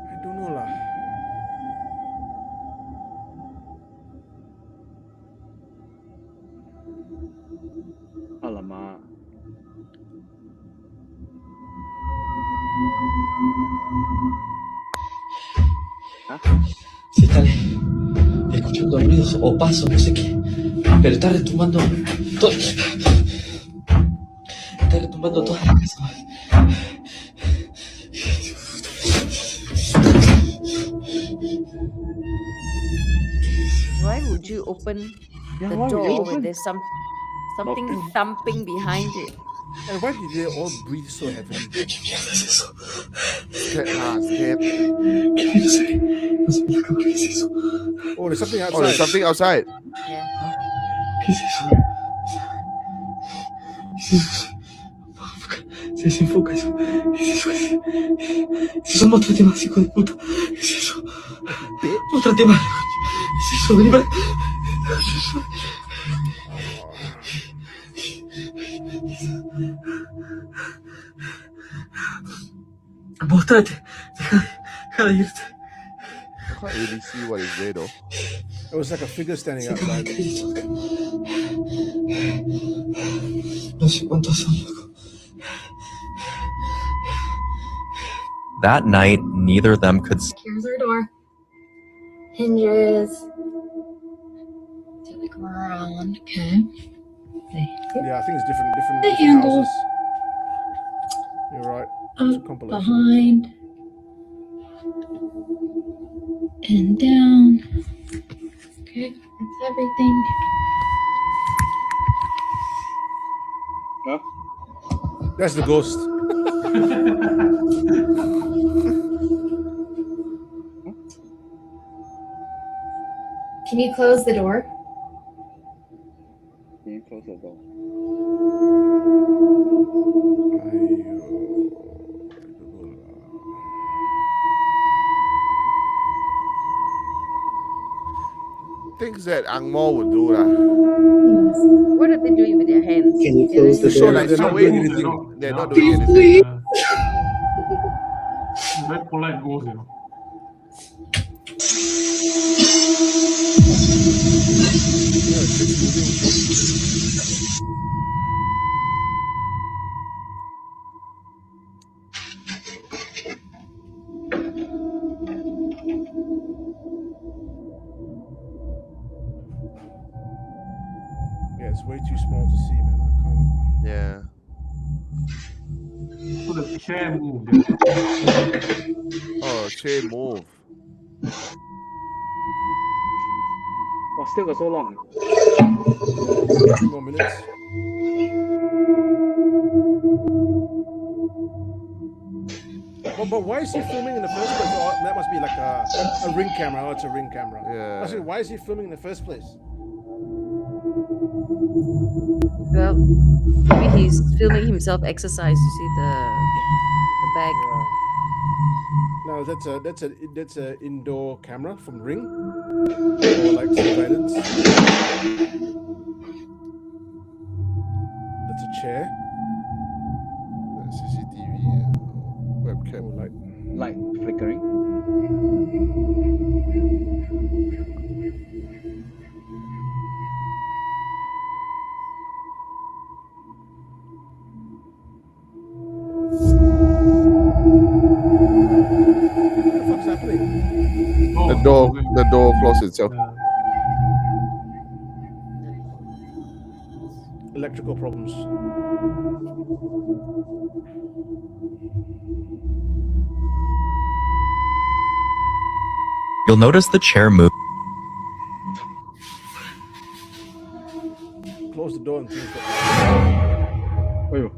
I don't know lah. Alamak. Se están escuchando ruidos o pasos, no sé qué. Pero está retumbando todo. Está retumbando toda la casa. Why would you open the door when there's something thumping behind it? And why did they all breathe so heavily? Scared. Oh, there's something outside. Oh, there's something outside. Yeah. Se desenfoca eso. Eso no trate más, hijo de puta. Es eso. No trate más. Es eso, vení para. Mostrate. Deja de irte. I can't really see what is there though. It was like a figure standing outside. No sé cuántos son, loco. That night, neither of them could. Here's our door. Hinges. So we go around. Okay. Yeah, I think it's different The handle. houses. You're right. It's a Up, compilation. behind. And down. Okay, that's everything. Huh? That's the ghost. Can you close the door? Can you close the door? Things that Ang Mo would do lah. What are they doing with their hands? Can you close the So door? like They're not showing doing anything. they're not doing anything. Very polite ghost, you know. Yeah, it's moving. Yeah, it's way too small to see, man. I can't. Yeah. So the chair moved. Oh, chair move. Oh, still got so long. 2 more minutes. But why is he filming in the first place? Oh, that must be like a ring camera. Oh, it's a ring camera. Yeah. Actually, why is he filming in the first place? Well, maybe he's filming himself exercise. You see the bag. No, that's a indoor camera from Ring for like surveillance. That's a chair. CCTV webcam. Oh, Light flickering. What the fuck's happening? The door closed itself. Electrical problems. You'll notice the chair move. Close the door and things. Oh.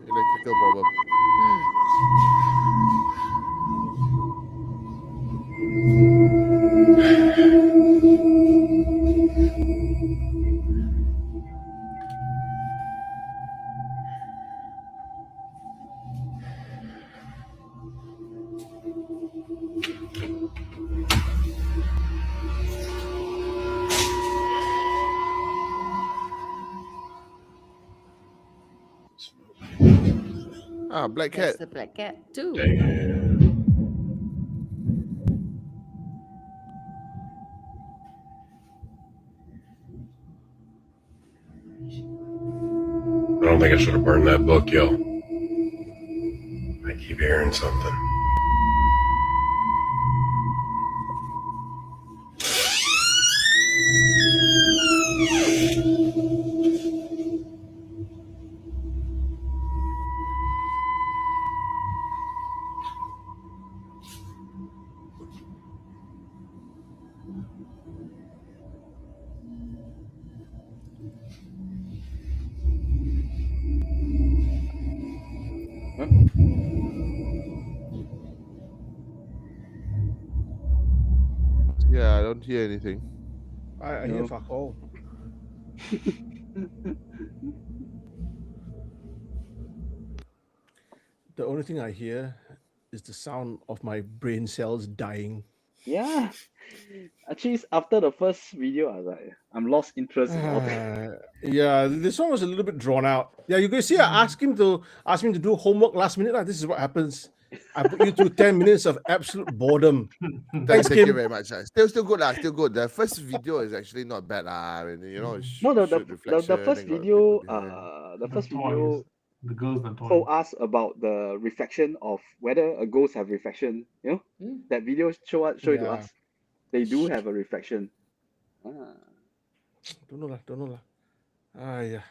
Electrical problem. Black cat. That's the black cat too. I don't think I should have burned that book, yo. I keep hearing something. Yeah, I don't hear anything. I hear fuck all. The only thing I hear is the sound of my brain cells dying. Yeah. Actually, after the first video, I was like, I'm lost interest in all that. Yeah, this one was a little bit drawn out. Yeah, you can see I asked him to do homework last minute. This is what happens. I put you through 10 minutes of absolute boredom. Thanks, Thank you Kim. very much. Still good, still good. The first video is actually not bad. No, the first video, the girls that told us about the reflection of whether a ghost have reflection. You know, that video show it to us. They do have a reflection. Don't know lah. Yeah.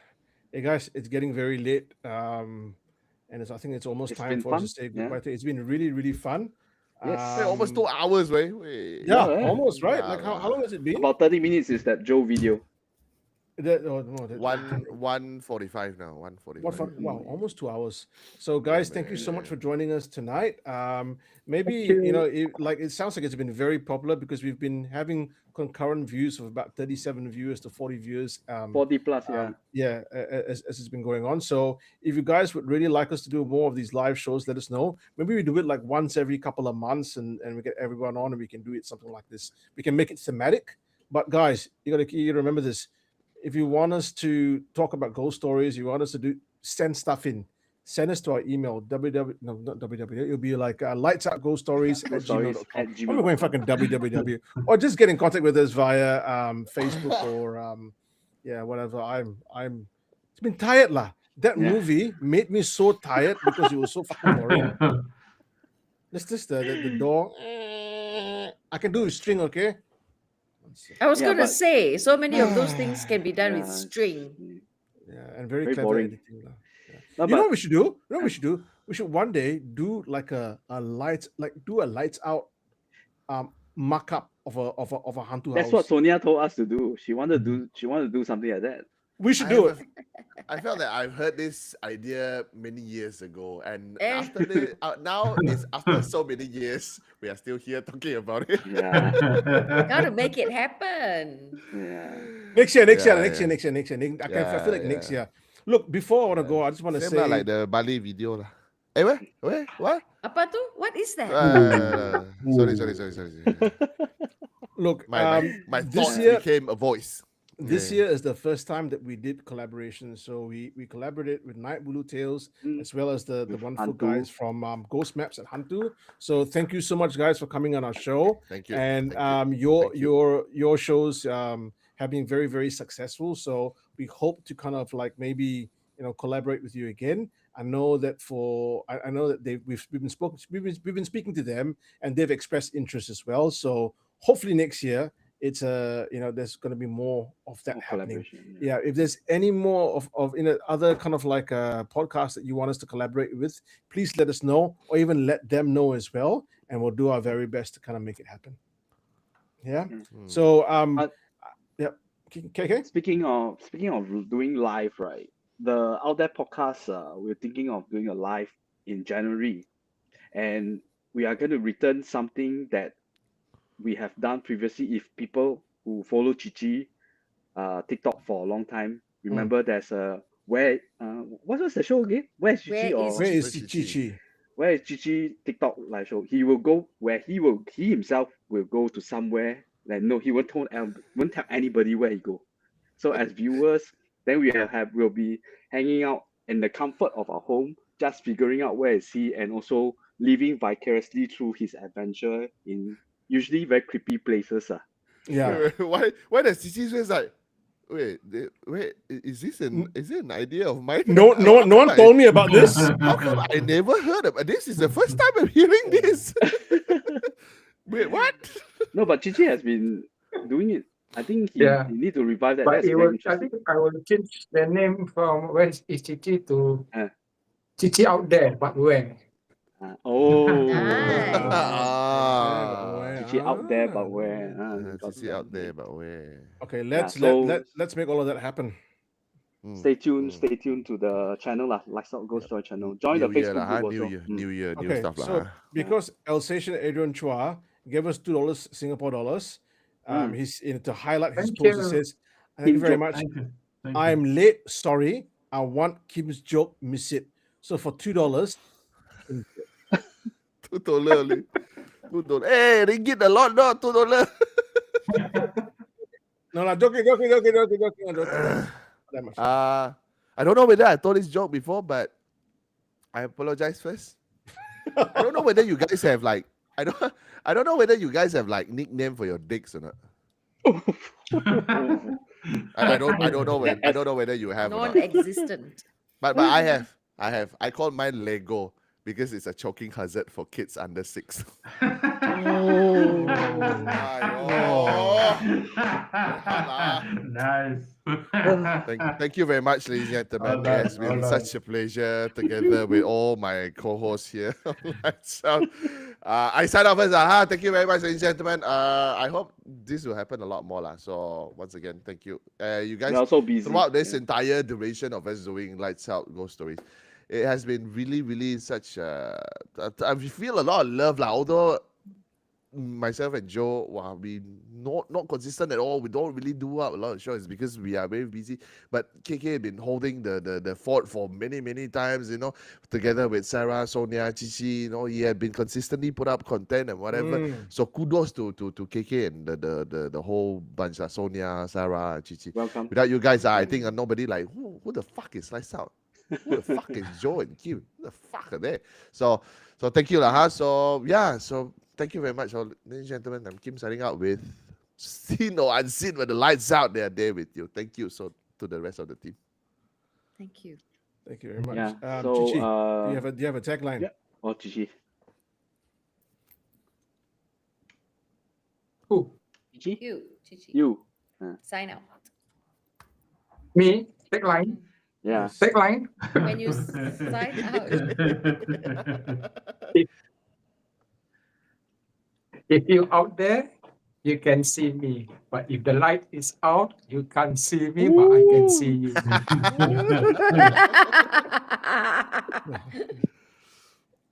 Hey guys, it's getting very late. And I think it's almost time for us to say goodbye. It's been really, really fun. Yes, almost 2 hours, right? Almost, right? Like how long has it been? About 30 minutes is that Joe video. 1:45 now. 1:45. Wow, almost 2 hours. So, guys, thank you so much for joining us tonight. Maybe it sounds like it's been very popular because we've been having concurrent views of about 37 viewers to 40 viewers. 40 plus, yeah. As it's been going on. So, if you guys would really like us to do more of these live shows, let us know. Maybe we do it like once every couple of months, and we get everyone on, and we can do it something like this. We can make it thematic. But guys, you gotta remember this. If you want us to talk about ghost stories, you want us to send stuff in, send us to our email, it'll be like lightsoutghoststories@gmail.com. I'm not going fucking www. Or just get in contact with us via Facebook or whatever. It's been tired lah. That movie made me so tired because it was so fucking boring. This the door. I can do a string, okay? I was going to say, so many of those things can be done with string. Yeah, and very clever boring. editing. You know what we should do? You know what we should do? We should one day do like a lights out mock-up of a Hantu house. That's what Sonia told us to do. She wanted to do something like that. We should do it. I felt that I've heard this idea many years ago, and Eh. after the now it's after so many years, we are still here talking about it. Yeah. Gotta make it happen. Yeah. Next year. Yeah, I feel like next year. Look, before I want to go, I just want to Same say, lah, like the Bali video lah. Hey, where? What? Apa tu? What is that? Sorry. look, My this thoughts year, became a voice. this Yeah. year is the first time that we did collaboration. So we collaborated with Night Bulu Tales as well as the With wonderful Hantu. guys from Ghost Maps and Hantu. So thank you so much, guys, for coming on our show. Thank you. And Thank you. your shows have been very, very successful. So we hope to kind of like maybe collaborate with you again. I know that we've been speaking to them, and they've expressed interest as well. So hopefully next year it's there's going to be more of that happening. Collaboration. Yeah, if there's any more of other kind of like podcasts that you want us to collaborate with, please let us know, or even let them know as well, and we'll do our very best to kind of make it happen. Yeah. So yeah, KK. Speaking of doing live, right? The Out There podcast, we're thinking of doing a live in January, and we are going to return something that we have done previously. If people who follow Chichi TikTok for a long time remember, there's a what was the show again? Where is Chichi? Where is Chichi? Where is Chichi TikTok live show? He will go where he himself will go to somewhere. Like no, he won't tell anybody where he go. So as viewers, then we'll be hanging out in the comfort of our home, just figuring out where is he, and also living vicariously through his adventure in usually very creepy places. Yeah. Why does Chichi's face like? Wait, is it an idea of mine? No one told me about this. How come I never heard of it? This is the first time I'm hearing this. Wait, what? No, but Chichi has been doing it. I think he need to revive that. But That's I think I will change the name from Where is Chichi to Chichi Out There, but where? Chichi Out There, but where? Chichi Out There, but where? Okay, let's make all of that happen. Stay tuned to the channel Lights Out Ghost Story channel. Join the Facebook group also. New year, new Okay, stuff so because Alsatian Adrian Chua gave us $2 Singapore dollars, he's to highlight his post. He says, "Thank you very much. I'm late. Sorry. I want Kim's joke. Miss it. So for $2, $2. Hey, ringgit a lot, no? $2. No, joking. That much. I don't know whether I told this joke before, but I apologize first. I don't know whether you guys have like I don't know whether you guys have like nickname for your dicks or not. I don't know whether you have or not. Non-existent. But I have. I call mine Lego because it's a choking hazard for kids under 6. Nice. Thank you very much, ladies and gentlemen. It has been such a pleasure together with all my co-hosts here. So, I sign off first. Thank you very much, ladies and gentlemen. I hope this will happen a lot more. So once again, thank you. You guys are so busy throughout this entire duration of us doing Lights Out Ghost Stories. It has been really, really such. I feel a lot of love, although myself and Joe, we not consistent at all. We don't really do a lot of shows because we are very busy. But KK had been holding the fort for many, many times. Together with Sarah, Sonia, Chichi. He had been consistently put up content and whatever. So kudos to KK and the whole bunch. Sonia, Sarah, Chichi. Welcome. Without you guys, I think nobody like who the fuck is Lights Out? Who the fuck is Joe and Kim? Who the fuck are they? So thank you lah. So thank you very much, ladies and gentlemen. I'm Kim signing out with seen or unseen, but the lights out, they are there with you. Thank you. So to the rest of the team. Thank you. Thank you very much. Yeah. Chichi, do you have a tagline? Yeah. Oh, Chichi. Who? Chichi? You, Chichi. You. Sign out. Me? Tagline? Yeah. Tagline? When you sign out. If you're out there, you can see me. But if the light is out, you can't see me, but I can see you.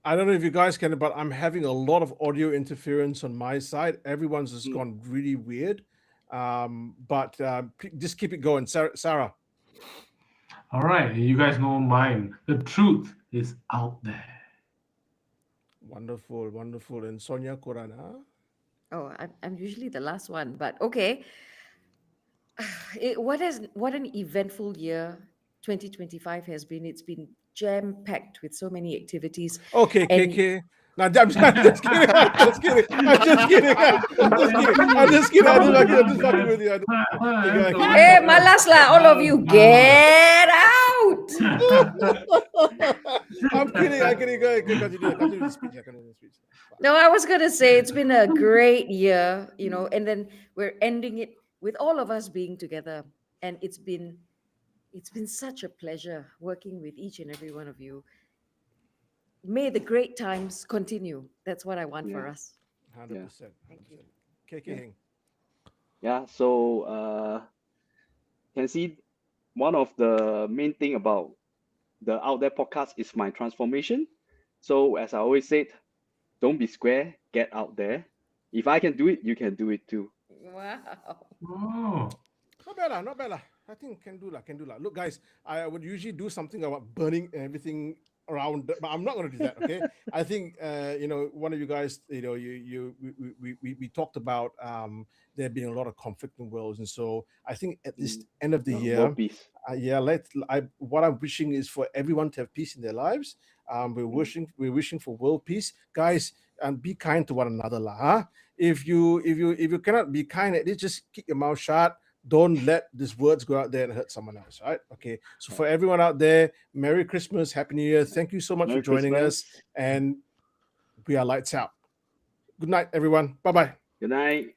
I don't know if you guys can, but I'm having a lot of audio interference on my side. Everyone's just gone really weird. Just keep it going. Sarah. All right, you guys know mine. The truth is out there. Wonderful, wonderful. And Sonia Korana? Oh, I'm usually the last one, but okay. What an eventful year 2025 has been. It's been jam-packed with so many activities. Okay, And- KK. No, I'm just kidding. I'm just kidding. I'm just kidding. I'm just fucking with you. Hey, malas lah, all of you, get out! I'm kidding. I'm kidding. Go ahead. Continue the speech. No, I was gonna say it's been a great year, and then we're ending it with all of us being together, and it's been such a pleasure working with each and every one of you. May the great times continue. That's what I want for us. 100%. Thank you. KK. Yeah, so can see one of the main thing about the Out There podcast is my transformation. So as I always said, don't be square, get out there. If I can do it, you can do it too. Wow. Oh. Not bad. I think can do. Look, guys, I would usually do something about burning everything around, but I'm not going to do that. Okay. I think one of you guys, we talked about there being a lot of conflicting worlds, and so I think at this end of the year, what I'm wishing is for everyone to have peace in their lives. We're wishing for world peace, guys, and be kind to one another, huh? If you cannot be kind, at least just keep your mouth shut. Don't let these words go out there and hurt someone else, right? Okay. So for everyone out there, Merry Christmas, Happy New Year. Thank you so much for joining us. And we are lights out. Good night, everyone. Bye-bye. Good night.